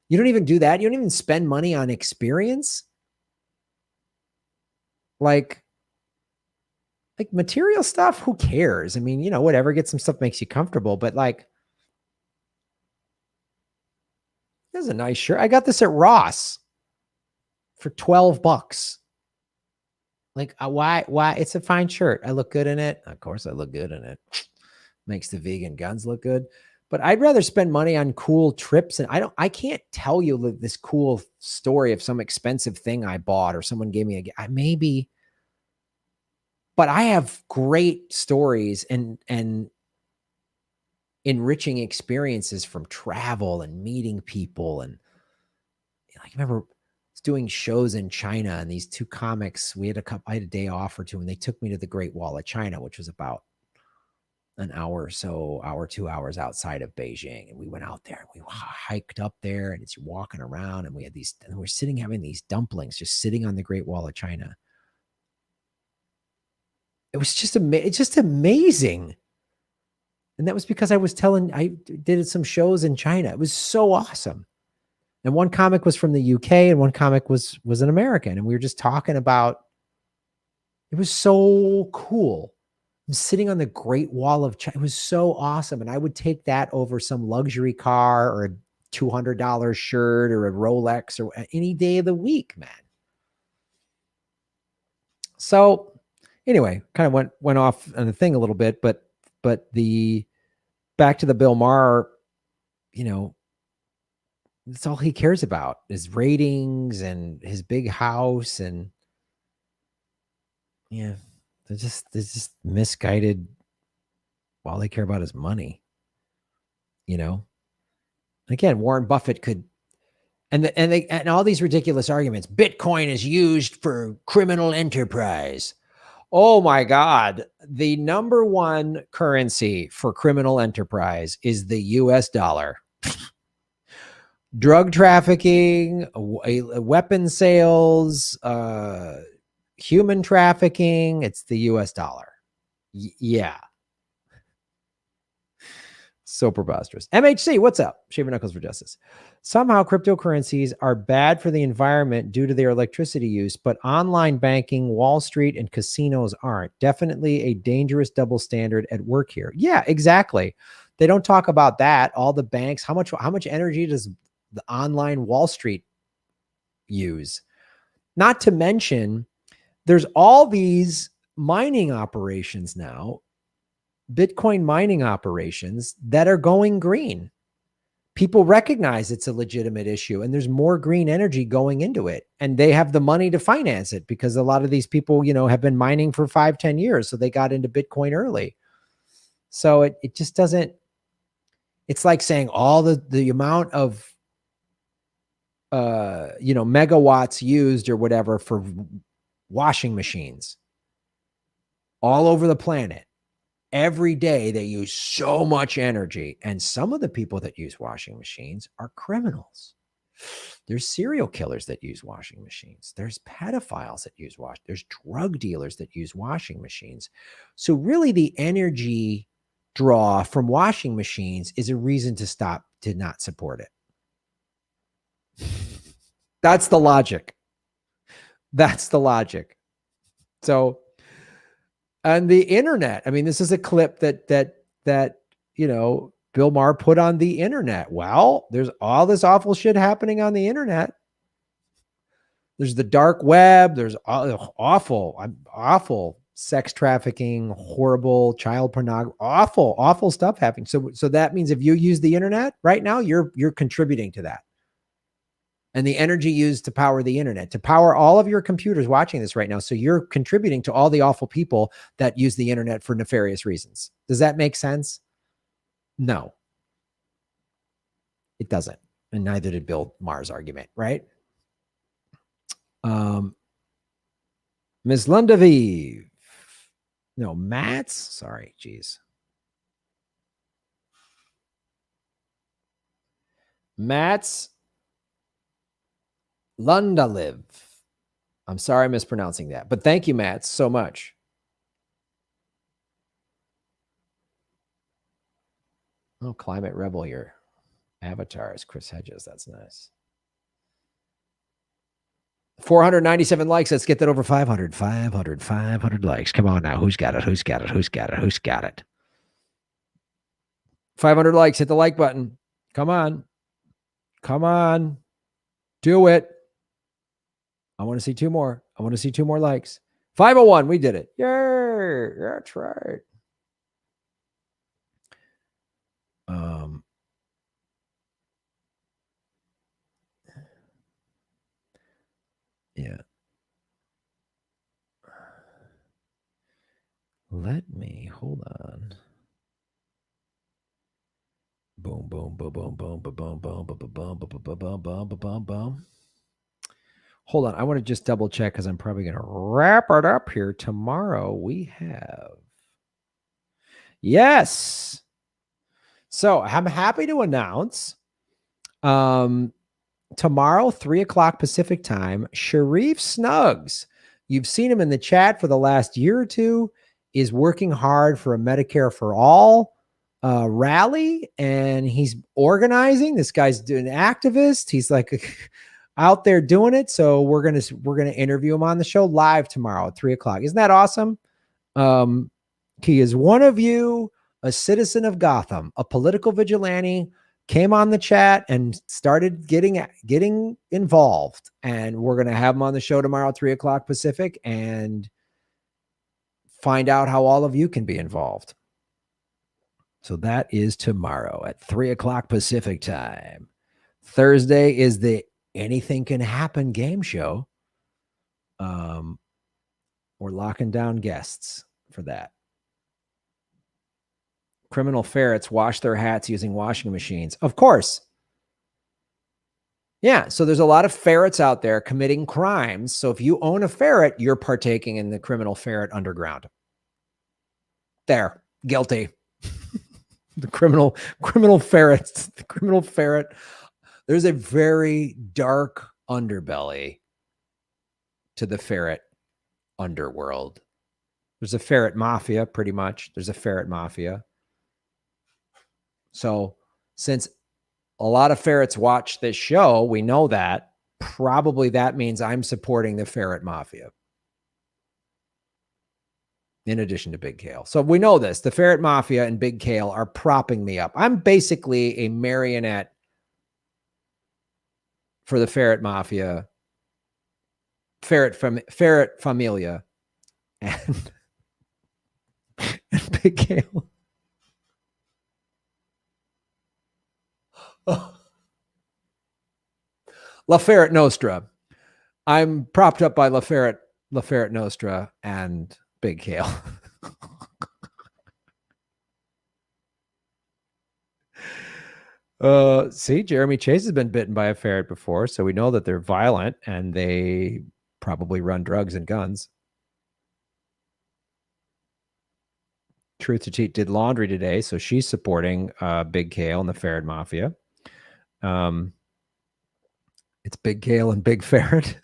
you don't even do that. You don't even spend money on experience. Like material stuff, who cares? I mean, whatever, get some stuff makes you comfortable, but there's a nice shirt. I got this at Ross for $12. Why? It's a fine shirt. I look good in it. Of course I look good in it. Makes the vegan guns look good. But I'd rather spend money on cool trips. And I can't tell you this cool story of some expensive thing I bought or someone gave me maybe, but I have great stories and enriching experiences from travel and meeting people. And I remember doing shows in China, and these two comics, I had a day off or two, and they took me to the Great Wall of China, which was about an hour or so, 2 hours outside of Beijing. And we went out there and we hiked up there, and it's walking around, and we had and we're sitting having these dumplings, just sitting on the Great Wall of China. It was just amazing. And that was because I did some shows in China. It was so awesome. And one comic was from the UK and one comic was an American. And we were just talking about, it was so cool. I'm sitting on the Great Wall of China. It was so awesome. And I would take that over some luxury car or a $200 shirt or a Rolex or any day of the week, man. So Anyway, kind of went off on the thing a little bit, but the back to the Bill Maher, you know, that's all he cares about is ratings and his big house, and yeah, they're just misguided. All they care about is money. You know, again, Warren Buffett could, and all these ridiculous arguments. Bitcoin is used for criminal enterprise. Oh my God. The number one currency for criminal enterprise is the US dollar. Drug trafficking, weapon sales, human trafficking, it's the US dollar. Yeah. So preposterous. MHC, what's up? Shaving Knuckles for Justice. Somehow cryptocurrencies are bad for the environment due to their electricity use, but online banking, Wall Street, and casinos aren't. Definitely a dangerous double standard at work here. Yeah, exactly. They don't talk about that. All the banks, how much energy does the online Wall Street use? Not to mention, there's all these mining operations now, Bitcoin mining operations that are going green. People recognize it's a legitimate issue, and there's more green energy going into it, and they have the money to finance it because a lot of these people, you know, have been mining for 5-10 years. So they got into Bitcoin early. So it just doesn't, it's like saying all the amount of, you know, megawatts used or whatever for washing machines all over the planet. Every day they use so much energy, and some of the people that use washing machines are criminals. There's serial killers that use washing machines. There's pedophiles that use there's drug dealers that use washing machines. So really the energy draw from washing machines is a reason to not support it. That's the logic. That's the logic. So on the internet, I mean, this is a clip that you know, Bill Maher put on the internet. Well, there's all this awful shit happening on the internet. There's the dark web. There's awful sex trafficking, horrible child pornography, awful stuff happening. So that means if you use the internet right now, you're contributing to that. And the energy used to power the internet, to power all of your computers watching this right now. So you're contributing to all the awful people that use the internet for nefarious reasons. Does that make sense? No, it doesn't. And neither did Bill Maher's argument, right? Ms. Lundaviv. No, Mats. Sorry, geez. Mats Lundaliv. I'm sorry I'm mispronouncing that, but thank you, Matt, so much. Oh, Climate Rebel, your avatar is Chris Hedges. That's nice. 497 likes. Let's get that over 500. 500 likes. Come on now. Who's got it? Who's got it? Who's got it? Who's got it? 500 likes. Hit the like button. Come on. Come on. Do it. I want to see two more. I want to see 2 more likes. 501. We did it. Yay. That's right. Yeah. Let me hold on. Boom, boom, boom, boom, boom, boom, boom, boom, boom, boom, boom, boom, boom, boom, boom, boom. Hold on. I want to just double check because I'm probably going to wrap it up here. Tomorrow we have. Yes. So I'm happy to announce tomorrow, 3:00 Pacific time, Sharif Snuggs, you've seen him in the chat for the last year or two, is working hard for a Medicare for All rally, and he's organizing. This guy's an activist. He's like out there doing it. So we're gonna interview him on the show live tomorrow at 3:00. Isn't that awesome? He is one of you, a citizen of Gotham, a political vigilante, came on the chat and started getting involved. And we're going to have him on the show tomorrow at 3:00 Pacific. And find out how all of you can be involved. So that is tomorrow at 3:00 Pacific time. Thursday is the Anything Can Happen game show. We're locking down guests for that. Criminal ferrets wash their hats using washing machines. Of course. Yeah. So there's a lot of ferrets out there committing crimes. So if you own a ferret, you're partaking in the criminal ferret underground. There. Guilty. The criminal ferrets. The criminal ferret. There's a very dark underbelly to the ferret underworld. There's a ferret mafia, pretty much. There's a ferret mafia. So since a lot of ferrets watch this show, we know that. Probably that means I'm supporting the ferret mafia. In addition to Big Kale. So we know this. The ferret mafia and Big Kale are propping me up. I'm basically a marionette for the ferret mafia, ferret familia, and Big Kale. Oh. La Ferret Nostra. I'm propped up by La Ferret Nostra and Big Kale. See, Jeremy Chase has been bitten by a ferret before, so we know that they're violent and they probably run drugs and guns. Truth to Cheat did laundry today, so she's supporting Big Kale and the ferret mafia. It's Big Kale and Big Ferret.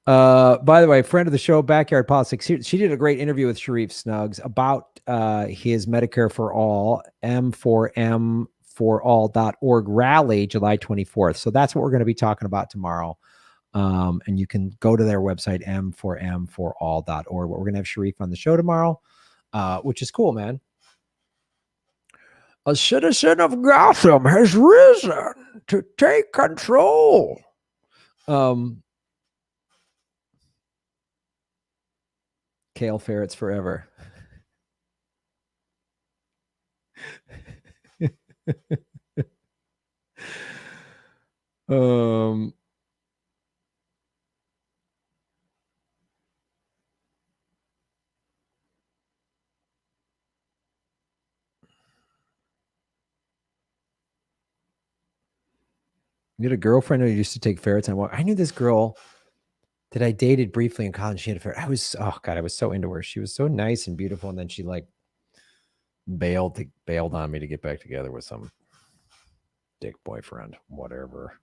By the way, friend of the show, Backyard Politics, she did a great interview with Sharif Snuggs about his Medicare for All, M4M4all.org rally, July 24th. So that's what we're going to be talking about tomorrow. And you can go to their website, M4M4all.org. But we're going to have Sharif on the show tomorrow, which is cool, man. A citizen of Gotham has risen to take control. Kale ferrets forever. You had a girlfriend who used to take ferrets on walk. I knew this girl that I dated briefly in college. She had a ferret. I was so into her. She was so nice and beautiful. And then she like bailed on me to get back together with some dick boyfriend, whatever.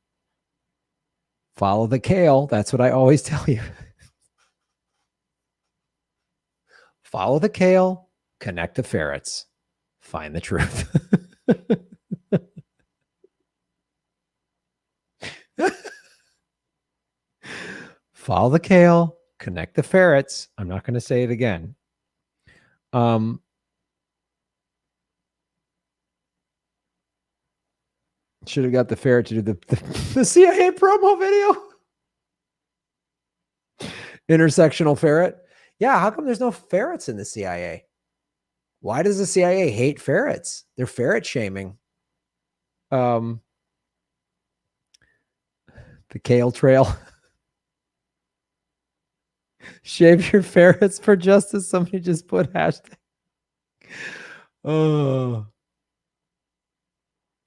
Follow the kale. That's what I always tell you. Follow the kale, connect the ferrets, find the truth. Follow the kale, connect the ferrets. I'm not going to say it again. Should have got the ferret to do the CIA promo video. Intersectional ferret. Yeah, how come there's no ferrets in the CIA? Why does the CIA hate ferrets? They're ferret shaming. The kale trail. Shave your ferrets for justice. Somebody just put hashtag. Oh.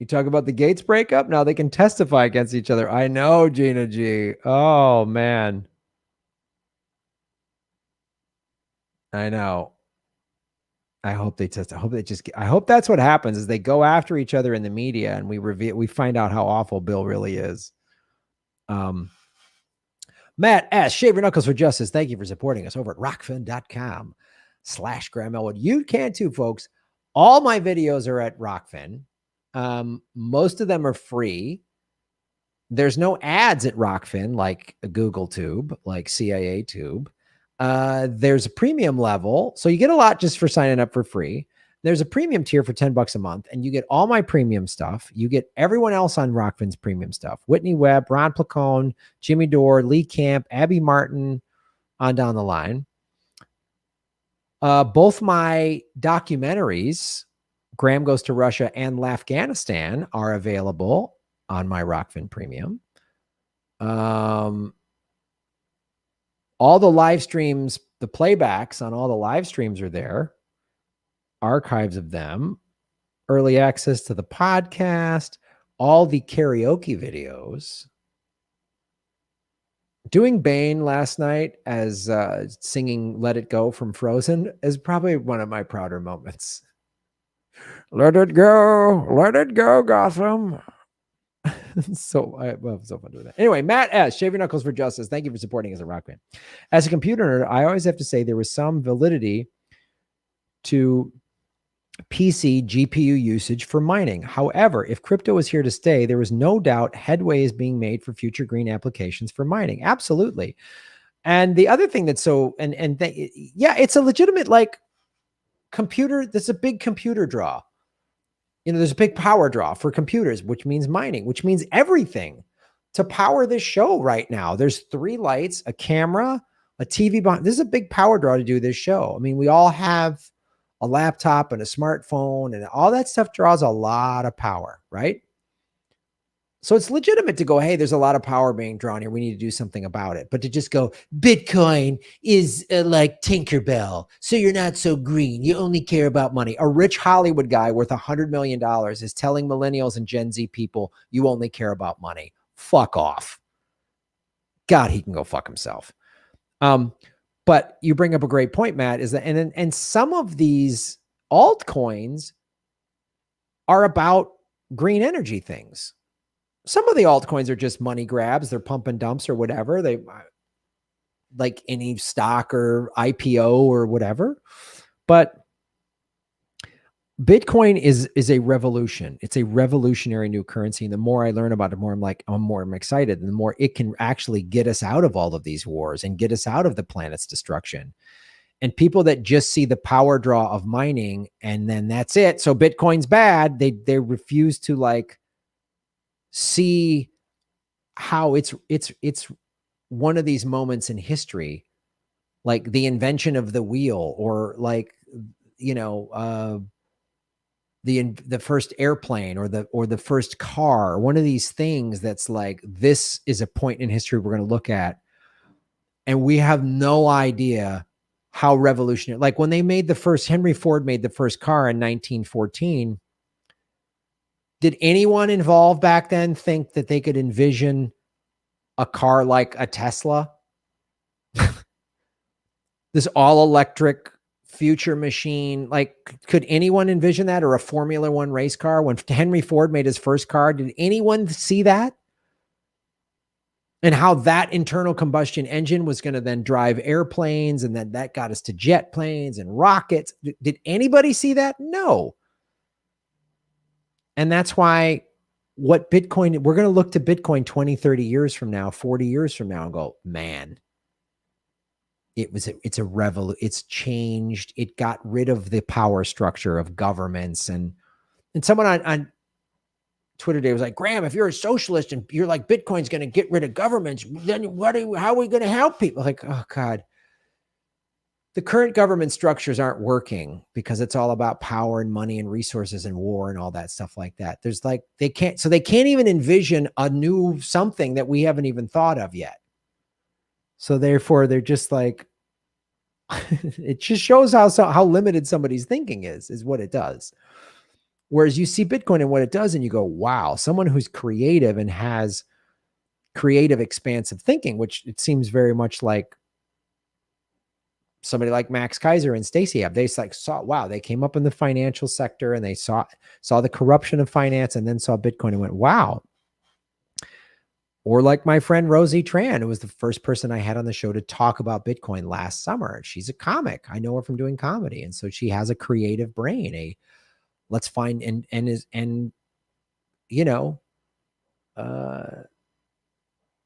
You talk about the Gates breakup? Now they can testify against each other. I know, Gina G. Oh, man. I know. I hope they test. I hope that's what happens is they go after each other in the media and we find out how awful Bill really is. Matt S. Shave your knuckles for justice. Thank you for supporting us over at rockfin.com/Graham Elwood. You can too, folks. All my videos are at Rockfin. Most of them are free. There's no ads at Rockfin like a Google Tube, like CIA Tube. There's a premium level. So you get a lot just for signing up for free. There's a premium tier for $10 a month, and you get all my premium stuff. You get everyone else on Rockfin's premium stuff. Whitney Webb, Ron Placone, Jimmy Dore, Lee Camp, Abby Martin, on down the line. Both my documentaries, Graham Goes to Russia and Afghanistan, are available on my Rockfin Premium. All the live streams, the playbacks on all the live streams are there. Archives of them, early access to the podcast, all the karaoke videos. Doing Bane last night as singing Let It Go from Frozen is probably one of my prouder moments. Let it go, Gotham. So I have so fun doing that. Anyway, Matt S. Shave Your Knuckles for Justice. Thank you for supporting as a rock band. As a computer nerd, I always have to say there was some validity to PC GPU usage for mining. However, if crypto is here to stay, there is no doubt headway is being made for future green applications for mining. Absolutely. And the other thing that's so, yeah, it's a legitimate like computer. That's a big computer draw. You know, there's a big power draw for computers, which means mining, which means everything to power this show right now. There's 3 lights, a camera, a TV behind. This is a big power draw to do this show. I mean, we all have a laptop and a smartphone and all that stuff draws a lot of power, right? So it's legitimate to go, hey, there's a lot of power being drawn here. We need to do something about it. But to just go, Bitcoin is like Tinkerbell, so you're not so green. You only care about money. A rich Hollywood guy worth $100 million is telling millennials and Gen Z people, you only care about money. Fuck off. God, he can go fuck himself. But you bring up a great point, Matt, is that, and some of these altcoins are about green energy things. Some of the altcoins are just money grabs. They're pump and dumps or whatever. They like any stock or IPO or whatever. But Bitcoin is a revolution. It's a revolutionary new currency. And the more I learn about it, the more I'm excited. And the more it can actually get us out of all of these wars and get us out of the planet's destruction. And people that just see the power draw of mining and then that's it. So Bitcoin's bad. They refuse to like see how it's one of these moments in history, like the invention of the wheel, or like, you know, the first airplane or the first car, one of these things that's like, this is a point in history we're going to look at. And we have no idea how revolutionary, like when they made Henry Ford made the first car in 1914. Did anyone involved back then think that they could envision a car like a Tesla? This all electric future machine, like could anyone envision that? Or a Formula One race car? When Henry Ford made his first car, did anyone see that? And how that internal combustion engine was going to then drive airplanes, and then that got us to jet planes and rockets. Did anybody see that? No. And that's why we're going to look to Bitcoin 20, 30 years from now, 40 years from now and go, man, it's a revolution. It's changed. It got rid of the power structure of governments. And someone on Twitter today was like, Graham, if you're a socialist and you're like, Bitcoin's going to get rid of governments, then how are we going to help people? Like, oh God, the current government structures aren't working because it's all about power and money and resources and war and all that stuff like that. There's like, they can't even envision a new something that we haven't even thought of yet. So therefore they're just like, it just shows how limited somebody's thinking is what it does. Whereas you see Bitcoin and what it does and you go, wow, someone who's creative and has creative, expansive thinking, which it seems very much like somebody like Max Kaiser and Stacey have. They like saw, wow, they came up in the financial sector and they saw the corruption of finance and then saw Bitcoin and went, wow. Or like my friend Rosie Tran, who was the first person I had on the show to talk about Bitcoin last summer. She's a comic. I know her from doing comedy. And so she has a creative brain, let's find, you know,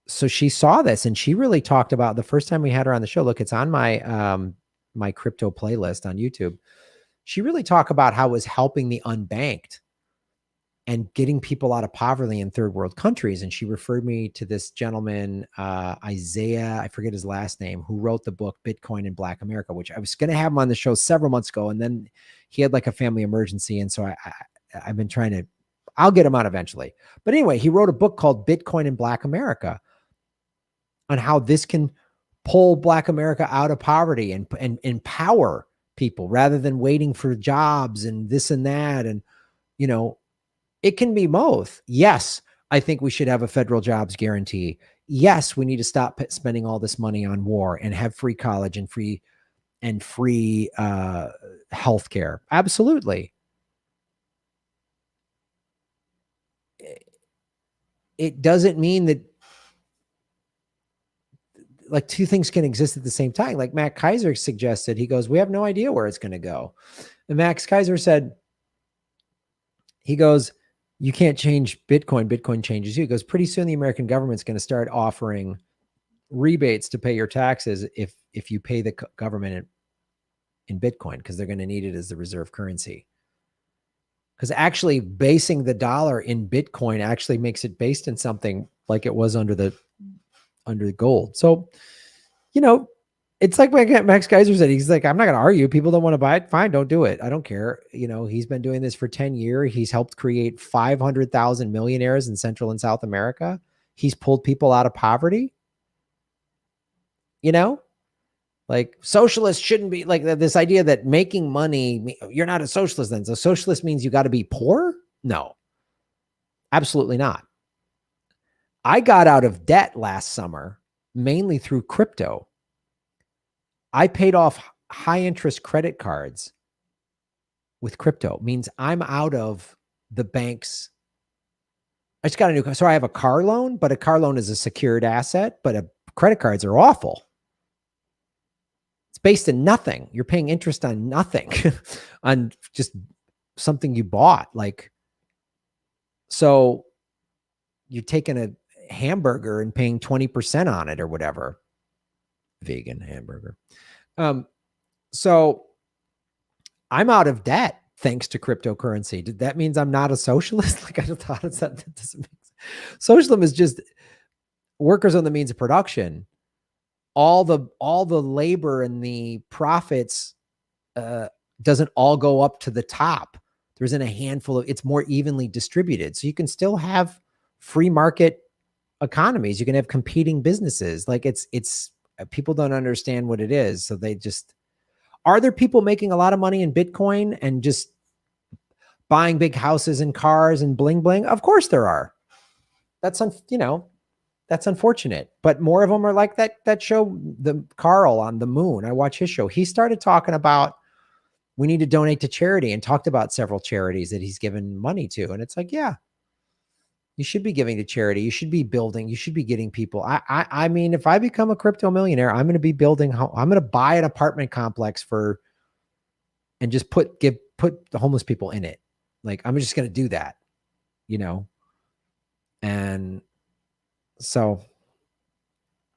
so she saw this and she really talked about the first time we had her on the show. Look, it's on my, my crypto playlist on YouTube. She really talked about how it was helping the unbanked. and getting people out of poverty in third world countries. And she referred me to this gentleman, Isaiah, I forget his last name, who wrote the book Bitcoin in Black America, which I was going to have him on the show several months ago. And then he had like a family emergency. And so I've been trying to, I'll get him on eventually. But anyway, he wrote a book called Bitcoin in Black America on how this can pull Black America out of poverty and empower people rather than waiting for jobs and this and that. And, you know, it can be both. Yes, I think we should have a federal jobs guarantee. Yes, we need to stop spending all this money on war and have free college and free healthcare. Absolutely. It doesn't mean that like two things can exist at the same time. Like Matt Kaiser suggested, he goes, we have no idea where it's going to go. And Max Kaiser said, he goes, you can't change Bitcoin. Bitcoin changes you. He goes, pretty soon the American government's going to start offering rebates to pay your taxes if you pay the government in Bitcoin, because they're going to need it as the reserve currency. Because actually basing the dollar in Bitcoin actually makes it based in something like it was under the gold. So, you know, it's like Max Kaiser said, he's like, I'm not going to argue. People don't want to buy it. Fine, don't do it. I don't care. You know, he's been doing this for 10 years. He's helped create 500,000 millionaires in Central and South America. He's pulled people out of poverty. You know, like socialists shouldn't be like this idea that making money, you're not a socialist then. So socialist means you got to be poor? No, absolutely not. I got out of debt last summer, mainly through crypto. I paid off high interest credit cards with crypto. Means I'm out of the banks. I just got a new car. So I have a car loan, but a car loan is a secured asset, but credit cards are awful. It's based in nothing. You're paying interest on nothing, on just something you bought. Like, so you're taking a hamburger and paying 20% on it or whatever. Vegan hamburger. So I'm out of debt thanks to cryptocurrency. Did that means I'm not a socialist? Like I thought that doesn't make sense. Socialism is just workers on the means of production. All the labor and the profits doesn't all go up to the top. There's in a handful of, it's more evenly distributed. So you can still have free market economies. You can have competing businesses. Like it's people don't understand what it is. So they just, are there people making a lot of money in Bitcoin and just buying big houses and cars and bling bling? Of course there are. That's, that's unfortunate, but more of them are like that show, the Carl on the moon. I watch his show. He started talking about, we need to donate to charity and talked about several charities that he's given money to. And it's like, yeah, you should be giving to charity. You should be building. You should be getting people. I mean, if I become a crypto millionaire, I'm going to be building. I'm going to buy an apartment complex and just put the homeless people in it. Like, I'm just going to do that, And so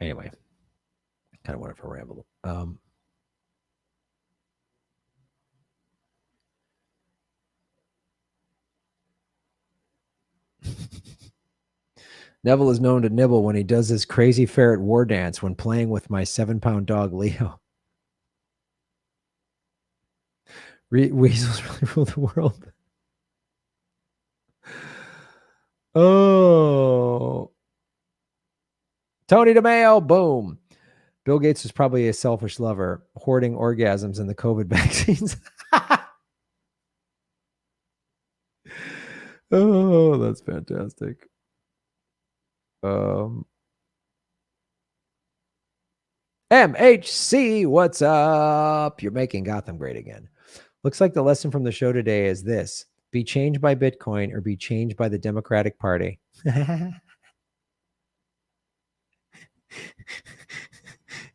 anyway, kind of went for a ramble. Neville is known to nibble when he does his crazy ferret war dance when playing with my 7-pound dog, Leo. Weasels really rule the world. Oh. Tony DeMeo, boom. Bill Gates is probably a selfish lover, hoarding orgasms in the COVID vaccines. Oh, that's fantastic. MHC, what's up? You're making Gotham great again. Looks like the lesson from the show today is this: be changed by Bitcoin or be changed by the Democratic Party.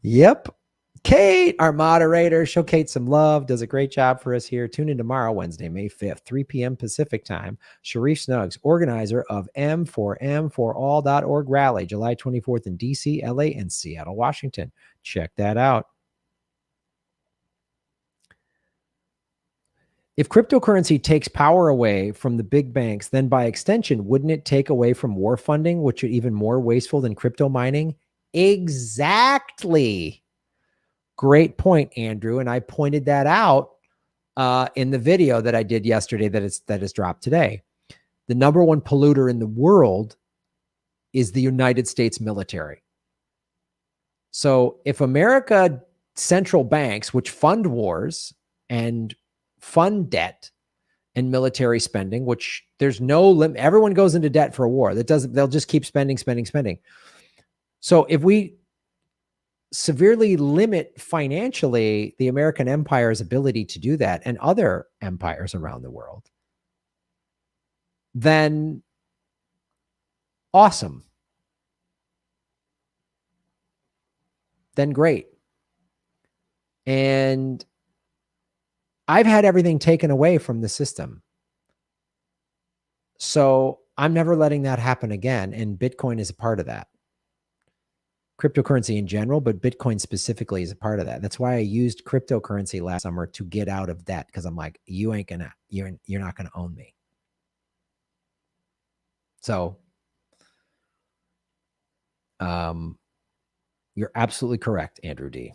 Yep. Kate, our moderator, show Kate some love, does a great job for us here. Tune in tomorrow, Wednesday, May 5th, 3 p.m. Pacific time. Sharif Snuggs, organizer of M4M4All.org rally, July 24th in DC, LA, and Seattle, Washington. Check that out. If cryptocurrency takes power away from the big banks, then by extension, wouldn't it take away from war funding, which are even more wasteful than crypto mining? Exactly. Great point, Andrew. And I pointed that out in the video that I did yesterday that is dropped today. The number one polluter in the world is the United States military. So if America central banks, which fund wars and fund debt and military spending, which there's no limit, everyone goes into debt for a war. They'll just keep spending. So if we severely limit financially the American empire's ability to do that and other empires around the world, then awesome. Then great. And I've had everything taken away from the system. So I'm never letting that happen again. And Bitcoin is a part of that. Cryptocurrency in general, but Bitcoin specifically is a part of that. That's why I used cryptocurrency last summer to get out of debt. Because I'm like, you're not gonna own me. So you're absolutely correct, Andrew D.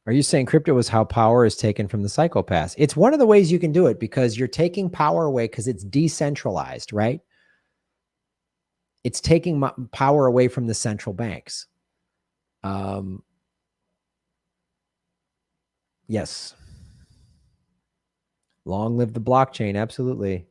Are you saying crypto is how power is taken from the psychopaths? It's one of the ways you can do it because you're taking power away because it's decentralized, right? It's taking power away from the central banks. Yes. Long live the blockchain. Absolutely.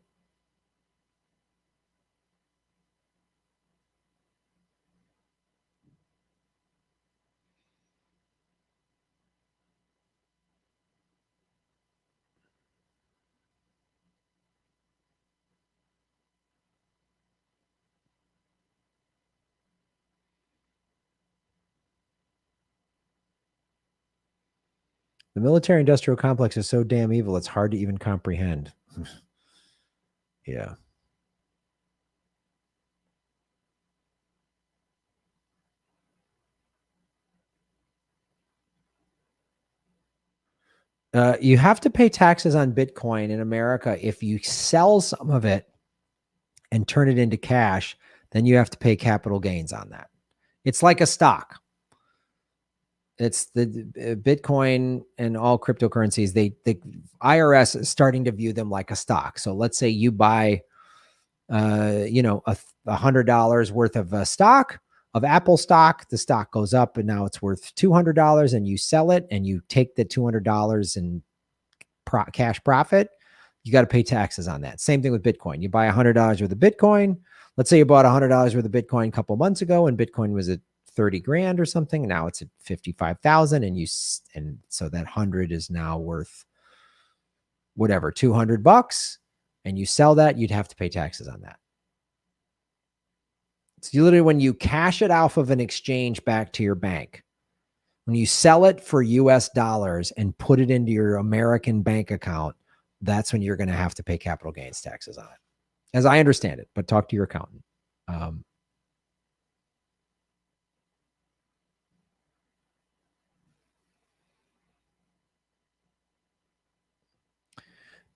The military industrial complex is so damn evil, it's hard to even comprehend. Yeah. You have to pay taxes on Bitcoin in America. If you sell some of it and turn it into cash, then you have to pay capital gains on that. It's like a stock. It's the Bitcoin and all cryptocurrencies. The IRS is starting to view them like a stock. So let's say you buy, $100 worth of stock of Apple stock. The stock goes up and now it's worth $200, and you sell it and you take the $200 in cash profit. You got to pay taxes on that. Same thing with Bitcoin. You buy $100 worth of Bitcoin. Let's say you bought $100 worth of Bitcoin a couple months ago, and Bitcoin was at 30 grand or something. Now it's at 55,000, and so that 100 is now worth whatever, $200, and you sell that, you'd have to pay taxes on that. So you literally, when you cash it off of an exchange back to your bank, when you sell it for US dollars and put it into your American bank account, that's when you're going to have to pay capital gains taxes on it, as I understand it. But talk to your accountant.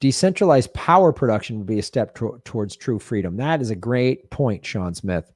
Decentralized power production would be a step towards true freedom. That is a great point, Sean Smith.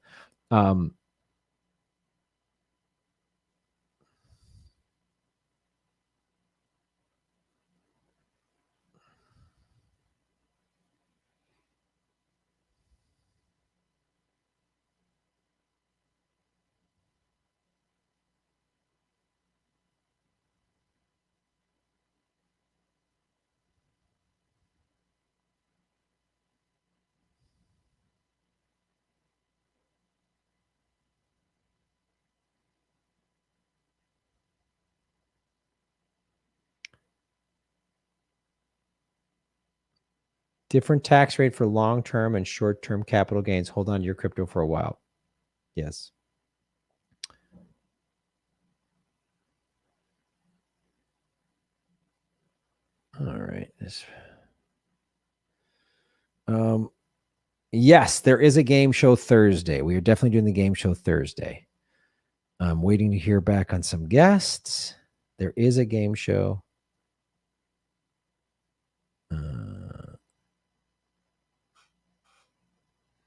Different tax rate for long-term and short-term capital gains. Hold on to your crypto for a while. Yes. All right. Yes, there is a game show Thursday. We are definitely doing the game show Thursday. I'm waiting to hear back on some guests. There is a game show.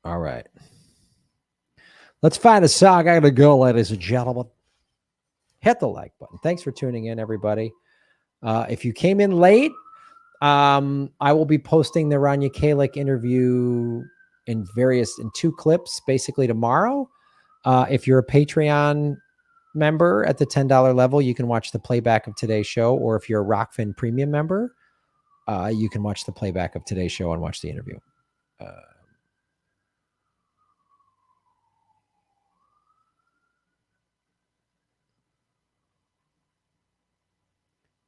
All right. Let's find a song. I gotta go, ladies and gentlemen. Hit the like button. Thanks for tuning in, everybody. If you came in late, I will be posting the Rania Khalek interview in 2 clips basically tomorrow. If you're a Patreon member at the $10 level, you can watch the playback of today's show. Or if you're a Rockfin Premium member, you can watch the playback of today's show and watch the interview.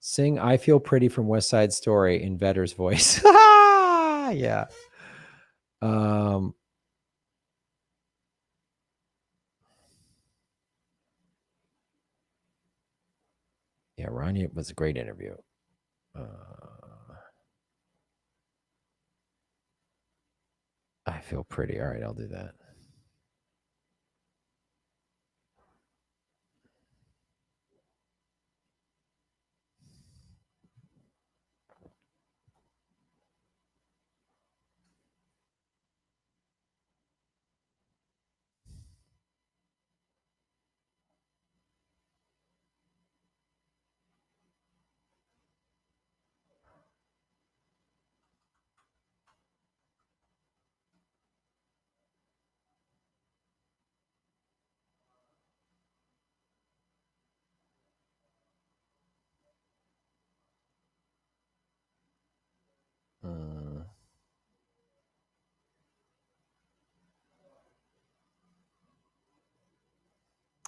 Sing I Feel Pretty from West Side Story in Vedder's voice. Yeah. Yeah, Rania was a great interview. I Feel Pretty. All right, I'll do that.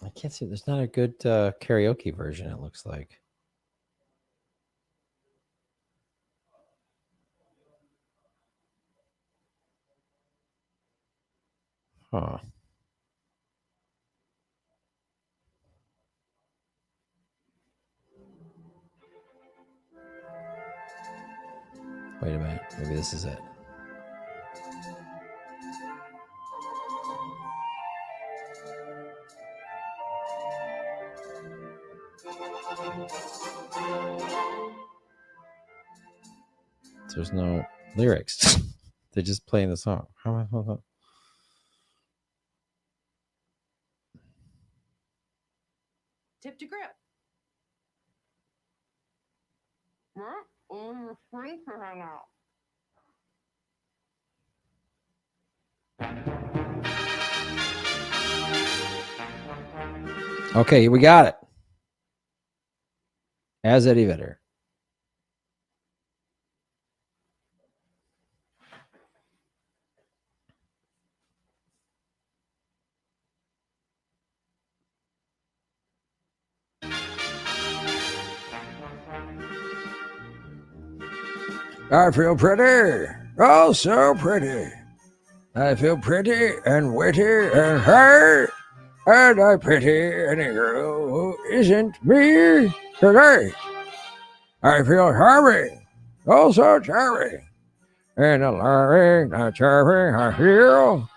I can't see. There's not a good karaoke version, it looks like. Huh. Wait a minute. Maybe this is it. There's no lyrics. They're just playing the song. Tip to grip. Okay, we got it. As Eddie Vedder. I feel pretty. Oh, so pretty. I feel pretty and witty and hurt. And I pity any girl who isn't me today. I feel charming. Oh, so charming. And alluring, not charming, I feel.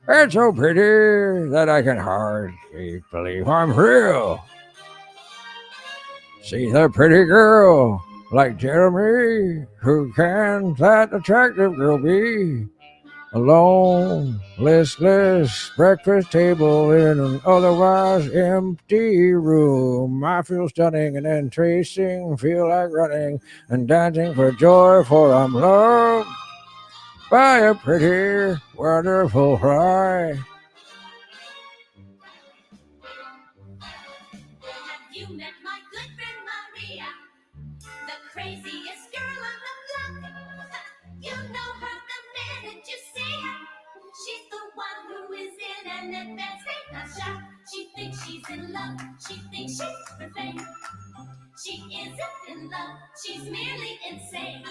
And so pretty that I can hardly believe I'm real. See the pretty girl. Like Jeremy, who can that attractive girl be? Alone, listless, breakfast table in an otherwise empty room. I feel stunning and then tracing, feel like running and dancing for joy, for I'm loved by a pretty, wonderful cry. You met my good friend Maria, the craziest girl on the block. You know her the minute you see her. She's the one who is in an advanced state of shock. She thinks she's in love. She thinks she's for fame. She isn't in love. She's merely insane.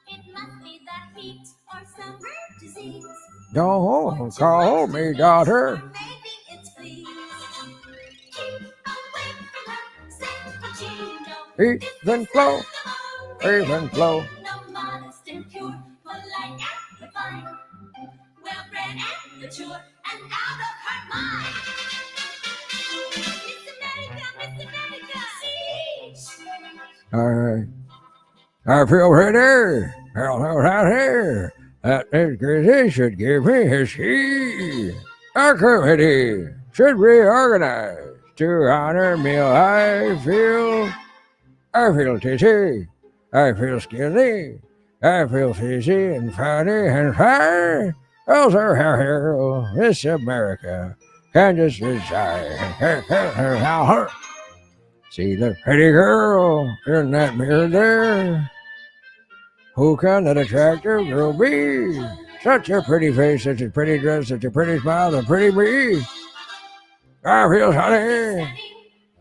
It must be the heat or some rare disease. Don't call me daughter. Or maybe it's fleas. Keep away from her, say what you know. Even flow. even flow. No, modest and pure, polite and refined, well-bred and mature, and out of her mind. Miss America, Siege. I feel pretty. Out here. That this crazy should give me his key. A committee should be organized to honor me. I feel dizzy. I feel skinny. I feel fizzy and funny and fire. Also, how Miss America can just decide. See the pretty girl in that mirror there? Who can that attractive girl be? Such a pretty face, such a pretty dress, such a pretty smile, a pretty me. I feel sunny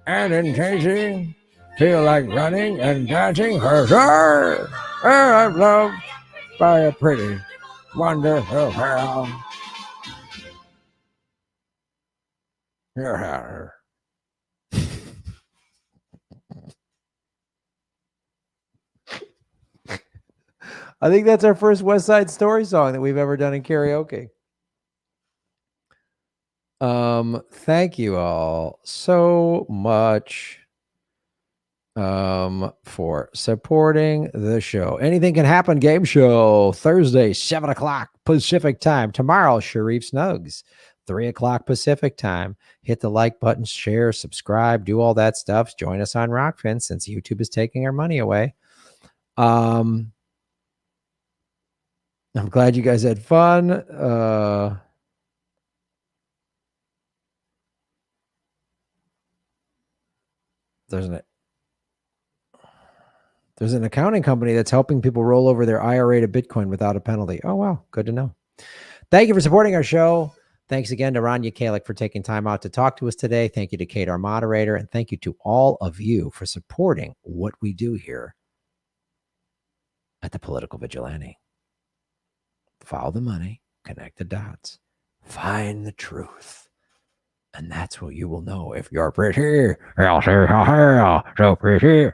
and enticing. Feel like running and dancing for sure. I'm loved by a pretty, wonderful girl. Yeah. I think that's our first West Side Story song that we've ever done in karaoke. Thank you all so much for supporting the show. Anything Can Happen game show Thursday, 7 o'clock Pacific time. Tomorrow, Sharif Snugs, 3 o'clock Pacific time. Hit the like button, share, subscribe, do all that stuff. Join us on Rockfin since YouTube is taking our money away. I'm glad you guys had fun. There's an accounting company that's helping people roll over their IRA to Bitcoin without a penalty. Oh, wow. Good to know. Thank you for supporting our show. Thanks again to Rania Khalek for taking time out to talk to us today. Thank you to Kate, our moderator. And thank you to all of you for supporting what we do here at the Political Vigilante. Follow the money, connect the dots, find the truth. And that's what you will know if you're pretty. So pretty.